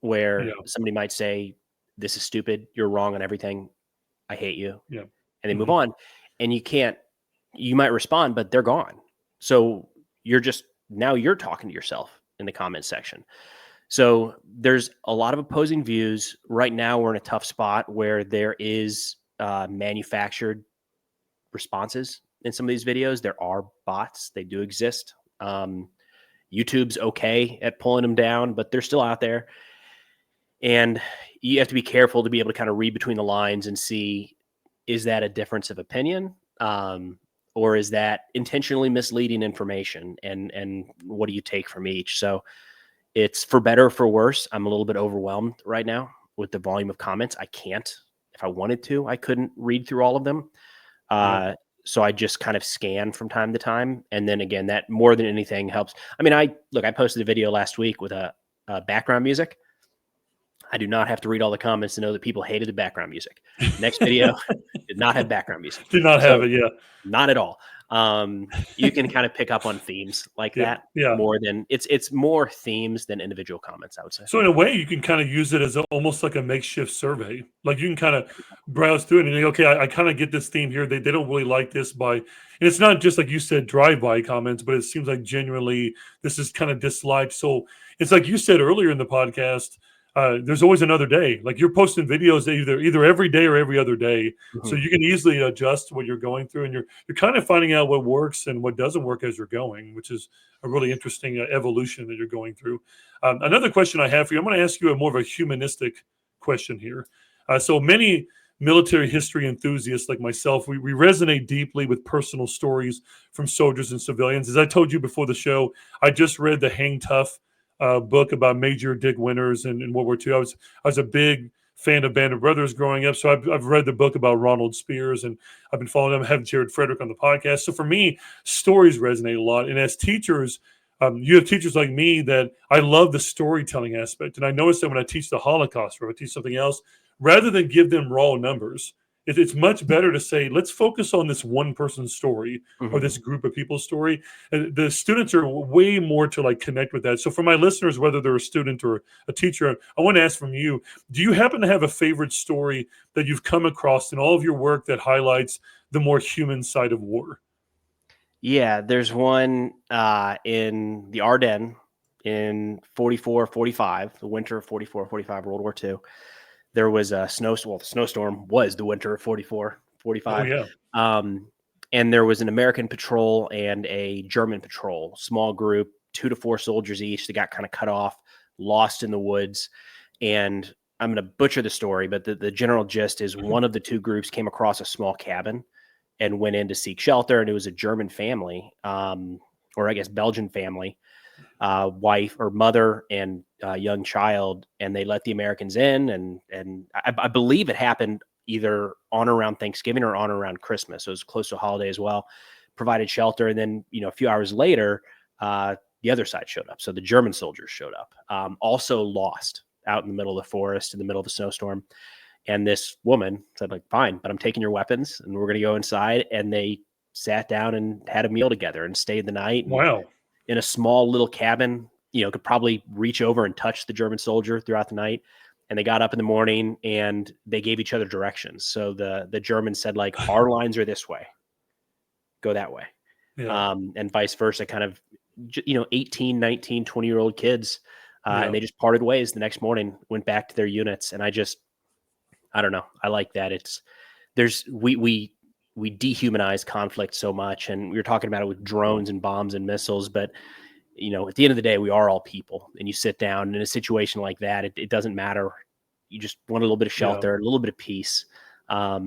where somebody might say, this is stupid, you're wrong on everything, I hate you. And they move on. And you might respond, but they're gone. So now you're talking to yourself in the comment section. So there's a lot of opposing views. Right now, we're in a tough spot where there is manufactured responses in some of these videos. There are bots. They do exist. YouTube's okay at pulling them down, but they're still out there. And you have to be careful to be able to kind of read between the lines and see, is that a difference of opinion? Or is that intentionally misleading information? And what do you take from each? So it's for better or for worse. I'm a little bit overwhelmed right now with the volume of comments. I can't. If I wanted to, I couldn't read through all of them. So I just kind of scan from time to time. And then again, that more than anything helps. I posted a video last week with a background music. I do not have to read all the comments to know that people hated the background music. Next video did not have background music. Did not have it, not at all. You can kind of pick up on themes like that more than it's more themes than individual comments, I would say. So in a way, you can kind of use it as almost like a makeshift survey. Like you can kind of browse through it and think, okay, I kind of get this theme here. They don't really like this and it's not just like you said, drive-by comments, but it seems like genuinely this is kind of disliked. So it's like you said earlier in the podcast, there's always another day. Like you're posting videos either every day or every other day. So you can easily adjust what you're going through, and you're kind of finding out what works and what doesn't work as you're going, which is a really interesting evolution that you're going through. Another question I have for you, I'm going to ask you a more of a humanistic question here. So many military history enthusiasts like myself, we resonate deeply with personal stories from soldiers and civilians. As I told you before the show, I just read the Hang Tough book about Major Dick Winters in World War II. I was a big fan of Band of Brothers growing up, so I've read the book about Ronald Spears, and I've been following them. I have Jared Frederick on the podcast. So for me, stories resonate a lot. And as teachers, you have teachers like me that I love the storytelling aspect. And I notice that when I teach the Holocaust or I teach something else, rather than give them raw numbers, it's much better to say, let's focus on this one person's story or this group of people's story. And the students are way more to like connect with that. So for my listeners, whether they're a student or a teacher, I want to ask from you, do you happen to have a favorite story that you've come across in all of your work that highlights the more human side of war? Yeah, there's one in the Ardennes in 44, 45, the winter of 44, 45, World War II. There was a the snowstorm was the winter of 44, 45. Oh, yeah. And there was an American patrol and a German patrol, small group, 2 to 4 soldiers each. They got kind of cut off, lost in the woods. And I'm going to butcher the story, but the general gist is one of the 2 groups came across a small cabin and went in to seek shelter. And it was a German family, or I guess Belgian family, wife or mother and young child, and they let the Americans in. And I believe it happened either on or around Thanksgiving or on or around Christmas. So it was close to a holiday as well, provided shelter. And then, a few hours later, the other side showed up. So the German soldiers showed up, also lost out in the middle of the forest, in the middle of the snowstorm. And this woman said, like, fine, but I'm taking your weapons and we're going to go inside. And they sat down and had a meal together and stayed the night. And wow. in a small little cabin, could probably reach over and touch the German soldier throughout the night. And they got up in the morning and they gave each other directions. So the German said, like, our lines are this way, go that way. Yeah. And vice versa, kind of, 18, 19, 20-year-old kids. Yeah. And they just parted ways the next morning, went back to their units. And I don't know. I like that. We dehumanize conflict so much. And we were talking about it with drones and bombs and missiles, but at the end of the day, we are all people. And you sit down in a situation like that, it doesn't matter. You just want a little bit of shelter, a little bit of peace. I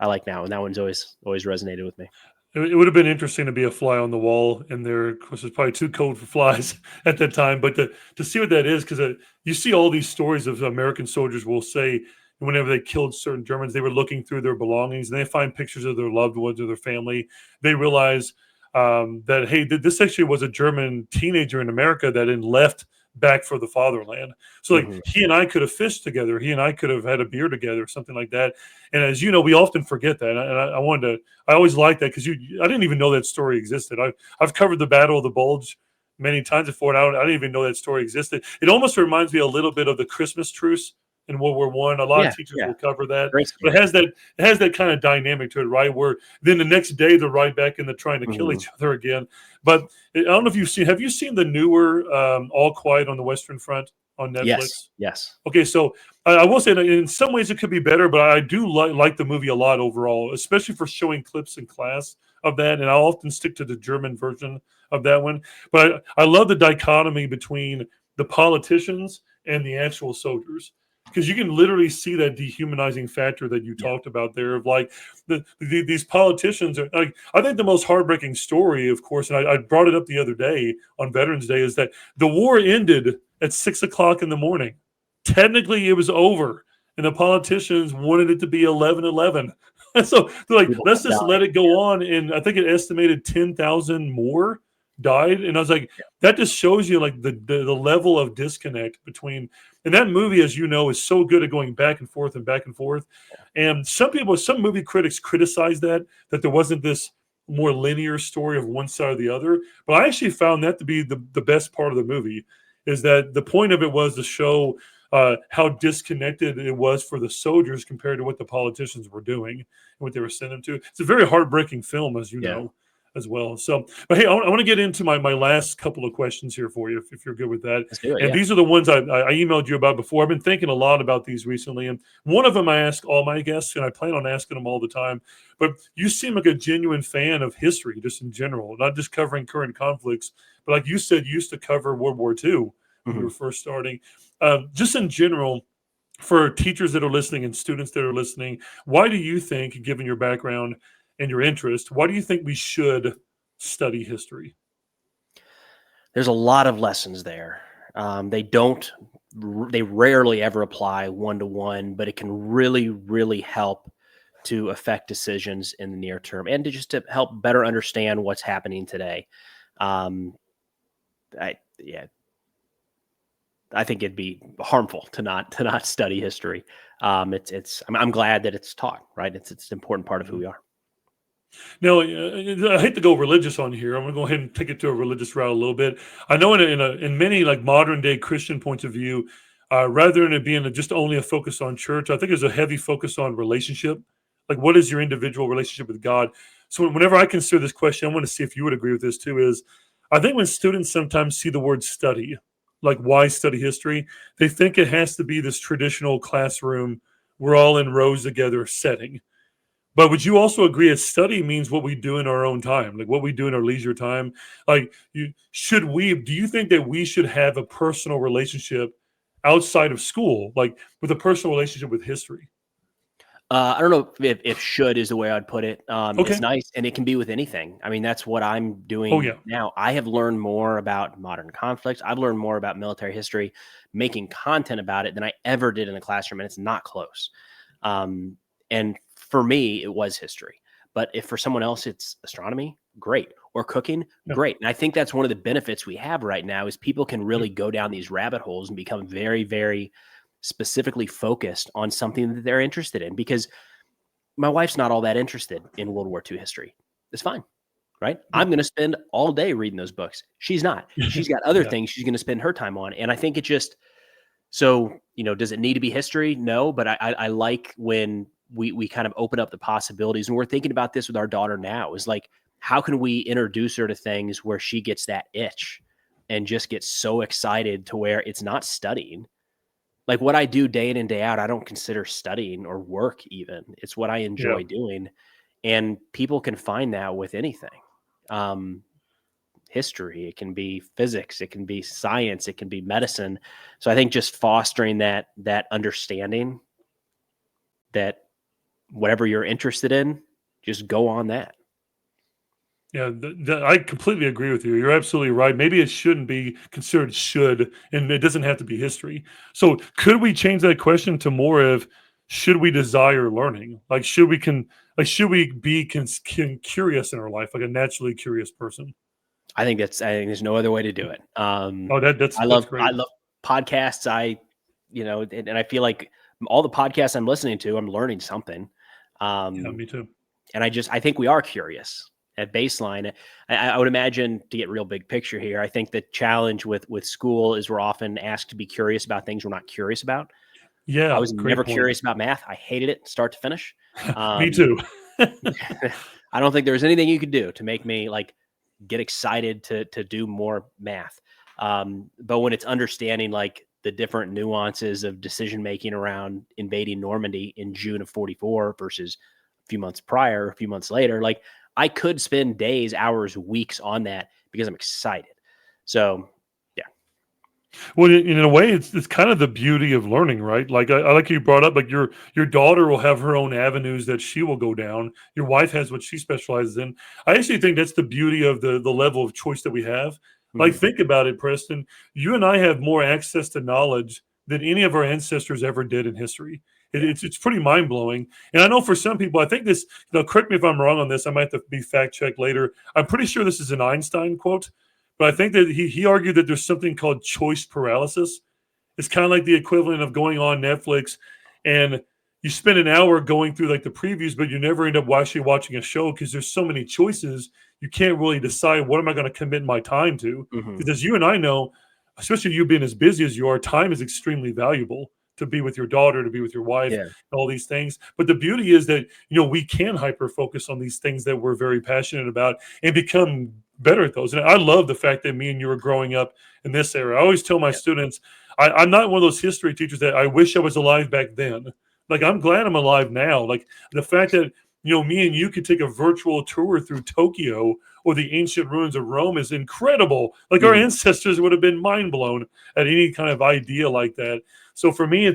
like that one. That one's always resonated with me. It would have been interesting to be a fly on the wall, and there, of course, it's probably too cold for flies at that time. But to see what that is, because you see all these stories of American soldiers will say whenever they killed certain Germans, they were looking through their belongings and they find pictures of their loved ones or their family. They realize that, hey, this actually was a German teenager in America that then left back for the fatherland. So like he and I could have fished together. He and I could have had a beer together, something like that. And as you know, we often forget that. And I always like that because I didn't even know that story existed. I've covered the Battle of the Bulge many times before, and I didn't even know that story existed. It almost reminds me a little bit of the Christmas truce in World War I. A lot of teachers will cover that. But it has that kind of dynamic to it, right? Where then the next day they're right back into trying to kill each other again. But I don't know if have you seen the newer All Quiet on the Western Front on Netflix? Yes. Okay, so I will say that in some ways it could be better, but I do like the movie a lot overall, especially for showing clips in class of that. And I'll often stick to the German version of that one. But I love the dichotomy between the politicians and the actual soldiers, because you can literally see that dehumanizing factor that you talked about there of like these politicians are like, I think the most heartbreaking story, of course, and I brought it up the other day on Veterans Day, is that the war ended at 6 o'clock in the morning. Technically it was over and the politicians wanted it to be 11:11. So they're like, let's just let it go on. And I think it estimated 10,000 more died. And I was like, that just shows you like the level of disconnect between, and that movie, as you know, is so good at going back and forth and back and forth. And some movie critics criticize that there wasn't this more linear story of one side or the other. But I actually found that to be the best part of the movie, is that the point of it was to show how disconnected it was for the soldiers compared to what the politicians were doing and what they were sending them to. It's a very heartbreaking film, as you know, as well. So, but hey, I want to get into my last couple of questions here for you, if you're good with that. Let's do it, and these are the ones I emailed you about before. I've been thinking a lot about these recently, and one of them I ask all my guests, and I plan on asking them all the time. But you seem like a genuine fan of history, just in general, not just covering current conflicts, but like you said, you used to cover World War II when you were first starting. Just in general, for teachers that are listening and students that are listening, why do you think, given your background and your interest, why do you think we should study history? There's a lot of lessons there. They rarely ever apply one-to-one, but it can really, really help to affect decisions in the near term and to help better understand what's happening today. Um, yeah, I think it'd be harmful to not study history. I'm glad that it's taught, right? It's an important part of who we are. Now, I hate to go religious on here. I'm going to go ahead and take it to a religious route a little bit. I know in many like modern day Christian points of view, rather than it being just only a focus on church, I think there's a heavy focus on relationship. Like, what is your individual relationship with God? So, whenever I consider this question, I want to see if you would agree with this too. Is I think when students sometimes see the word study, like why study history, they think it has to be this traditional classroom, we're all in rows together setting. But would you also agree that study means what we do in our own time, like what we do in our leisure time? Like, do you think that we should have a personal relationship outside of school, like with a personal relationship with history? I don't know if should is the way I'd put it. It's Okay. nice, and it can be with anything. I mean, that's what I'm Oh, doing yeah. now. I have learned more about modern conflicts. I've learned more about military history, making content about it than I ever did in the classroom, and it's not close. And for me, it was history. But if for someone else it's astronomy, great, or cooking, Yeah. great. And I think that's one of the benefits we have right now is people can really go down these rabbit holes and become very, very specifically focused on something that they're interested in, because my wife's not all that interested in World War II history. It's fine, right? Yeah. I'm going to spend all day reading those books. She's not. She's got other Yeah. things she's going to spend her time on. And I think it just, so, does it need to be history? No, but I like when we kind of open up the possibilities. And we're thinking about this with our daughter now, is like, how can we introduce her to things where she gets that itch and just gets so excited to where it's not studying. Like what I do day in and day out, I don't consider studying or work even. It's what I Yeah. enjoy doing. And people can find that with anything. Um, History, it can be physics, it can be science, it can be medicine. So I think just fostering that understanding that whatever you're interested in, just go on that. Yeah, I completely agree with you. You're absolutely right. Maybe it shouldn't be considered should, and it doesn't have to be history. So, could we change that question to more of should we desire learning? Like, should we be curious in our life, like a naturally curious person? I think there's no other way to do it. Oh, that's I great. love podcasts. And I feel like all the podcasts I'm listening to, I'm learning something. Yeah, Um, me too. and I think we are curious at baseline. I would imagine, to get real big picture here, I think the challenge with school is we're often asked to be curious about things we're not curious about. I Yeah, was great never point. curious about math. I hated it start to finish. Me Um, too. I don't think there's anything you could do to make me like get excited to do more math. But when it's understanding like the different nuances of decision making around invading Normandy in June of 44 versus a few months prior, a few months later, like I could spend days, hours, weeks on that because I'm excited. So yeah. Well, in a way, it's kind of the beauty of learning, right? Like I like you brought up, like your daughter will have her own avenues that she will go down. Your wife has what she specializes in. I actually think that's the beauty of the level of choice that we have. Like, Mhm. think about it, Preston. You and I have more access to knowledge than any of our ancestors ever did in history. Yeah. It's pretty mind blowing. And I know for some people, I think this. Correct me if I'm wrong on this. I might have to be fact checked later. I'm pretty sure this is an Einstein quote, but I think that he argued that there's something called choice paralysis. It's kind of like the equivalent of going on Netflix and you spend an hour going through like the previews, but you never end up actually watching a show because there's so many choices. You can't really decide what am I going to commit my time to. Mhm. Because as you and I know, especially you being as busy as you are, time is extremely valuable to be with your daughter, to be with your wife, Yeah. all these things. But the beauty is that, we can hyper focus on these things that we're very passionate about and become better at those. And I love the fact that me and you were growing up in this era. I always tell my Yeah. students, I'm not one of those history teachers that I wish I was alive back then. Like, I'm glad I'm alive now. Like, the fact that, me and you could take a virtual tour through Tokyo or the ancient ruins of Rome is incredible. Like, our Mhm. ancestors would have been mind blown at any kind of idea like that. So for me,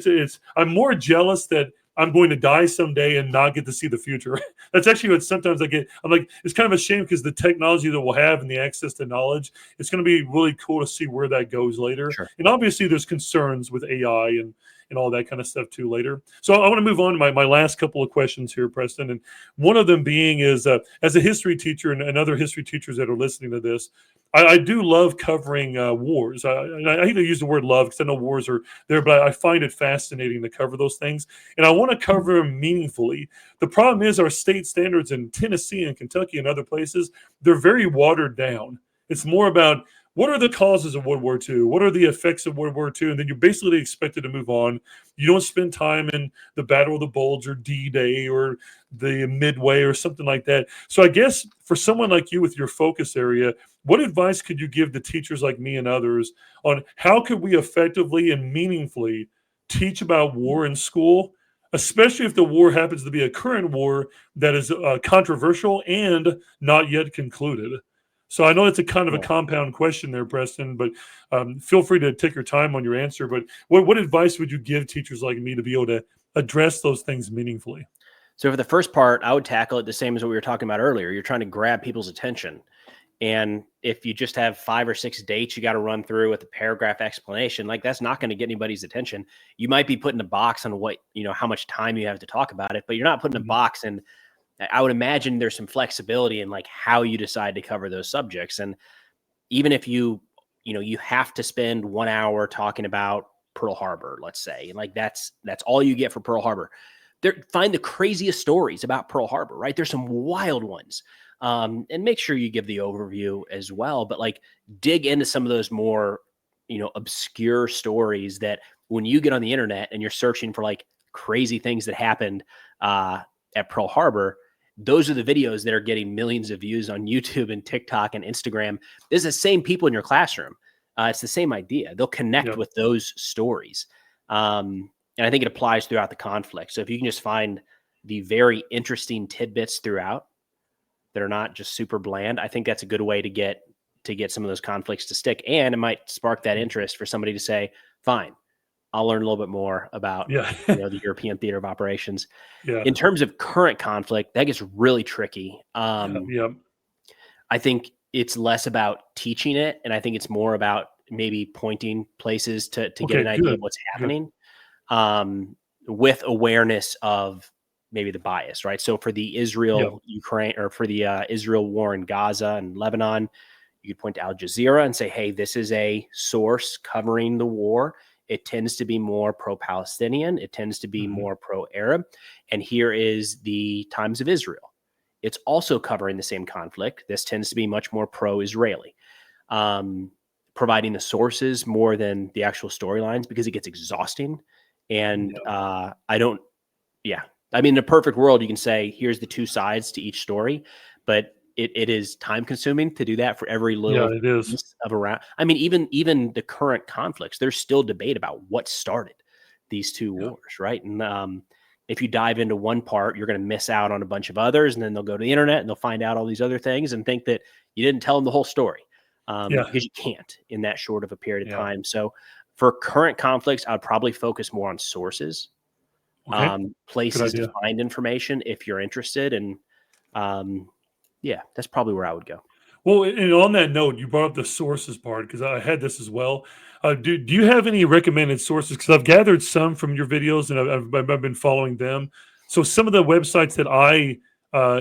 I'm more jealous that I'm going to die someday and not get to see the future. That's actually what sometimes I get. I'm like, it's kind of a shame because the technology that we'll have and the access to knowledge, it's going to be really cool to see where that goes later. Sure. And obviously there's concerns with AI and all that kind of stuff too later. So I want to move on to my last couple of questions here, Preston. And one of them being is, as a history teacher and other history teachers that are listening to this, I do love covering wars. I hate to use the word love because I know wars are there, but I find it fascinating to cover those things. And I want to cover them meaningfully. The problem is our state standards in Tennessee and Kentucky and other places, they're very watered down. It's more about what are the causes of World War II? What are the effects of World War II? And then you're basically expected to move on. You don't spend time in the Battle of the Bulge or D-Day or the Midway or something like that. So I guess for someone like you with your focus area, what advice could you give to teachers like me and others on how could we effectively and meaningfully teach about war in school, especially if the war happens to be a current war that is controversial and not yet concluded? So I know it's a kind of a compound question there, Preston, but feel free to take your time on your answer. But what advice would you give teachers like me to be able to address those things meaningfully? So for the first part, I would tackle it the same as what we were talking about earlier. You're trying to grab people's attention. And if you just have 5 or 6 dates you got to run through with a paragraph explanation, like that's not going to get anybody's attention. You might be putting a box on what, how much time you have to talk about it, but you're not putting a box in. I would imagine there's some flexibility in like how you decide to cover those subjects. And even if you have to spend 1 hour talking about Pearl Harbor, let's say, and like that's all you get for Pearl Harbor. Find the craziest stories about Pearl Harbor, right? There's some wild ones. And make sure you give the overview as well, but like dig into some of those more, obscure stories that when you get on the internet and you're searching for like crazy things that happened at Pearl Harbor, those are the videos that are getting millions of views on YouTube and TikTok and Instagram. This is the same people in your classroom. It's the same idea. They'll connect with those stories. And I think it applies throughout the conflict. So if you can just find the very interesting tidbits throughout that are not just super bland, I think that's a good way to get some of those conflicts to stick. And it might spark that interest for somebody to say, fine, I'll learn a little bit more about the European theater of operations. In terms of current conflict, that gets really tricky. I think it's less about teaching it, and I think it's more about maybe pointing places to get an idea of what's happening, with awareness of maybe the bias, right? So for the Israel-Ukraine or for the Israel war in Gaza and Lebanon, you could point to Al Jazeera and say, hey, this is a source covering the war. It tends to be more pro-Palestinian. It tends to be more pro-Arab. And here is the Times of Israel. It's also covering the same conflict. This tends to be much more pro-Israeli, providing the sources more than the actual storylines because it gets exhausting. And in a perfect world, you can say, here's the 2 sides to each story, but it is time consuming to do that for every little piece of around. I mean, even the current conflicts, there's still debate about what started these 2 wars, right? And if you dive into one part, you're going to miss out on a bunch of others, and then they'll go to the internet and they'll find out all these other things and think that you didn't tell them the whole story, because you can't in that short of a period of time. So for current conflicts, I'd probably focus more on sources, places to find information if you're interested, and that's probably where I would go. Well, and on that note, you brought up the sources part because I had this as well. Do you have any recommended sources? Because I've gathered some from your videos and I've been following them. So some of the websites that I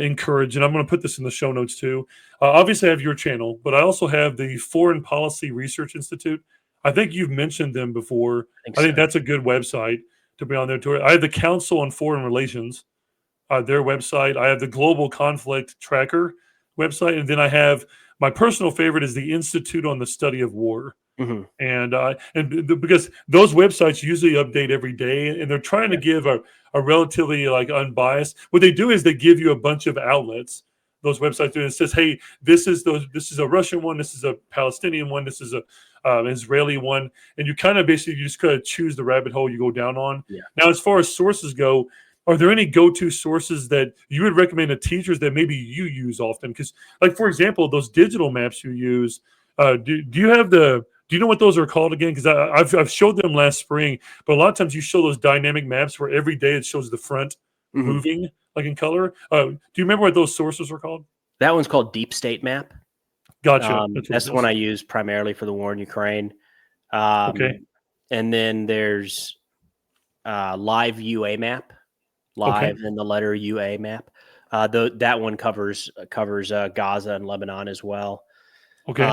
encourage, and I'm going to put this in the show notes too. Obviously, I have your channel, but I also have the Foreign Policy Research Institute. I think you've mentioned them before. I think that's a good website to be on there too. I have the Council on Foreign Relations, their website. I have the Global Conflict Tracker website, and then I have my personal favorite is the Institute on the Study of War. And because those websites usually update every day, and they're trying to give a relatively like unbiased. What they do is they give you a bunch of outlets. Those websites do, and it says, hey, this is a Russian one, this is a Palestinian one, this is a an Israeli one, and you kind of basically just kind of choose the rabbit hole you go down on. Now, as far as sources go, are there any go-to sources that you would recommend to teachers that maybe you use often? Because, like, for example, those digital maps you use, do you Do you know what those are called again? Because I've showed them last spring, but a lot of times you show those dynamic maps where every day it shows the front moving like in color. Do you remember what those sources were called? That one's called Deep State Map. Gotcha. That's what That's the one I use primarily for the war in Ukraine. Okay. And then there's Live UA Map, live and the letter UA Map. That one covers Gaza and Lebanon as well. Okay.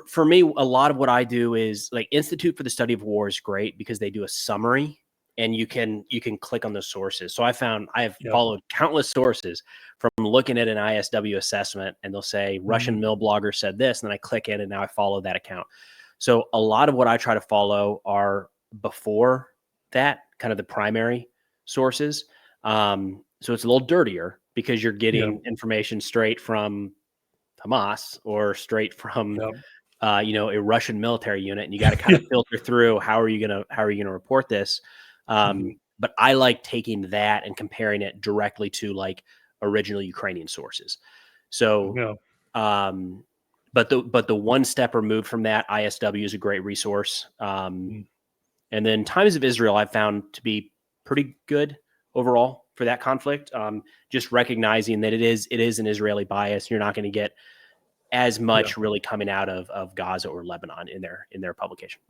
For me, a lot of what I do is like Institute for the Study of War is great because they do a summary and you can click on the sources. So I have followed countless sources from looking at an ISW assessment, and they'll say Russian mill blogger said this, and then I click in and now I follow that account. So a lot of what I try to follow are before that, kind of the primary sources. So it's a little dirtier because you're getting information straight from Hamas or straight from a Russian military unit, and you got to kind of filter through how are you gonna report this. But I like taking that and comparing it directly to like original Ukrainian sources. So but the one step removed from that, ISW is a great resource. And then Times of Israel I've found to be pretty good overall for that conflict. Just recognizing that it is an Israeli bias. You're not going to get as much really coming out of Gaza or Lebanon in their publication.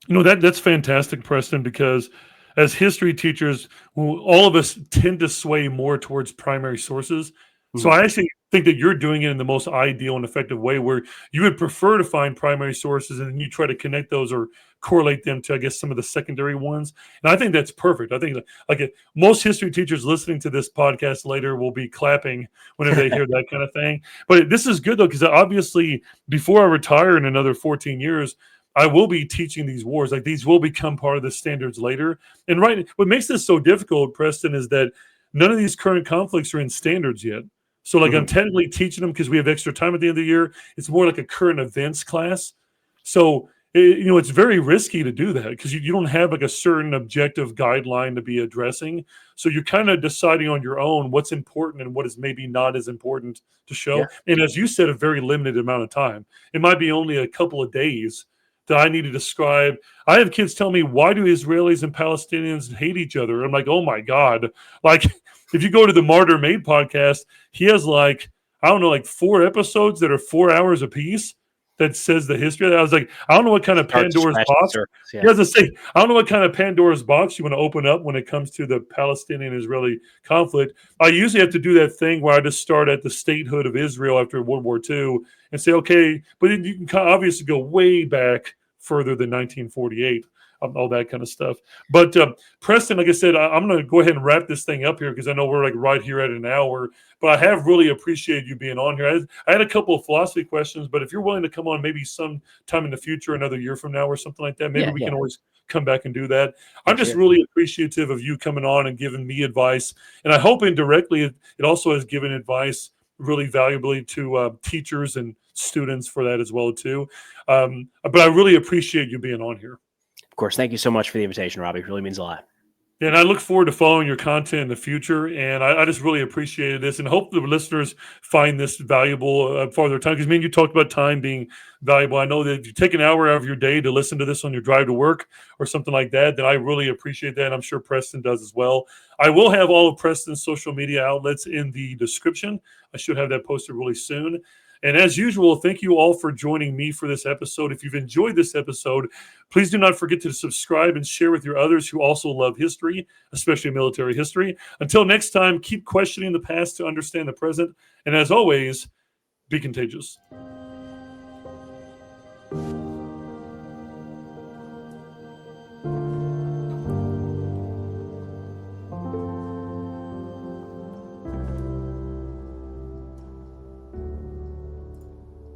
That's fantastic, Preston, because as history teachers, all of us tend to sway more towards primary sources. So I actually think that you're doing it in the most ideal and effective way, where you would prefer to find primary sources and then you try to connect those or correlate them to, I guess, some of the secondary ones. And I think that's perfect. I think most history teachers listening to this podcast later will be clapping whenever they hear that kind of thing. But this is good, though, because obviously before I retire in another 14 years, I will be teaching these wars. Like, these will become part of the standards later. And what makes this so difficult, Preston, is that none of these current conflicts are in standards yet. So like I'm technically teaching them because we have extra time at the end of the year. It's more like a current events class. So, it's very risky to do that because you don't have like a certain objective guideline to be addressing. So you're kind of deciding on your own what's important and what is maybe not as important to show. Yeah. And as you said, a very limited amount of time. It might be only a couple of days that I need to describe. I have kids tell me, why do Israelis and Palestinians hate each other? I'm like, oh my God. Like, if you go to the Martyr Made podcast, he has like 4 episodes that are 4 hours apiece that says the history. I was like, I don't know what kind of Pandora's box. He has to say, I don't know what kind of Pandora's box you want to open up when it comes to the Palestinian-Israeli conflict. I usually have to do that thing where I just start at the statehood of Israel after World War II and say, okay, but then you can obviously go way back further than 1948. All that kind of stuff. But Preston, like I said, I'm going to go ahead and wrap this thing up here because I know we're like right here at an hour. But I have really appreciated you being on here. I had a couple of philosophy questions, but if you're willing to come on maybe some time in the future, another year from now or something like that, maybe we can always come back and do that. I'm just really appreciative of you coming on and giving me advice. And I hope indirectly it also has given advice really valuably to teachers and students for that as well too. But I really appreciate you being on here. Of course. Thank you so much for the invitation, Robbie. It really means a lot. And I look forward to following your content in the future. And I just really appreciated this and hope the listeners find this valuable for their time. Because you talked about time being valuable. I know that if you take an hour out of your day to listen to this on your drive to work or something like that, then I really appreciate that. And I'm sure Preston does as well. I will have all of Preston's social media outlets in the description. I should have that posted really soon. And as usual, thank you all for joining me for this episode. If you've enjoyed this episode, please do not forget to subscribe and share with your others who also love history, especially military history. Until next time, keep questioning the past to understand the present. And as always, be contagious.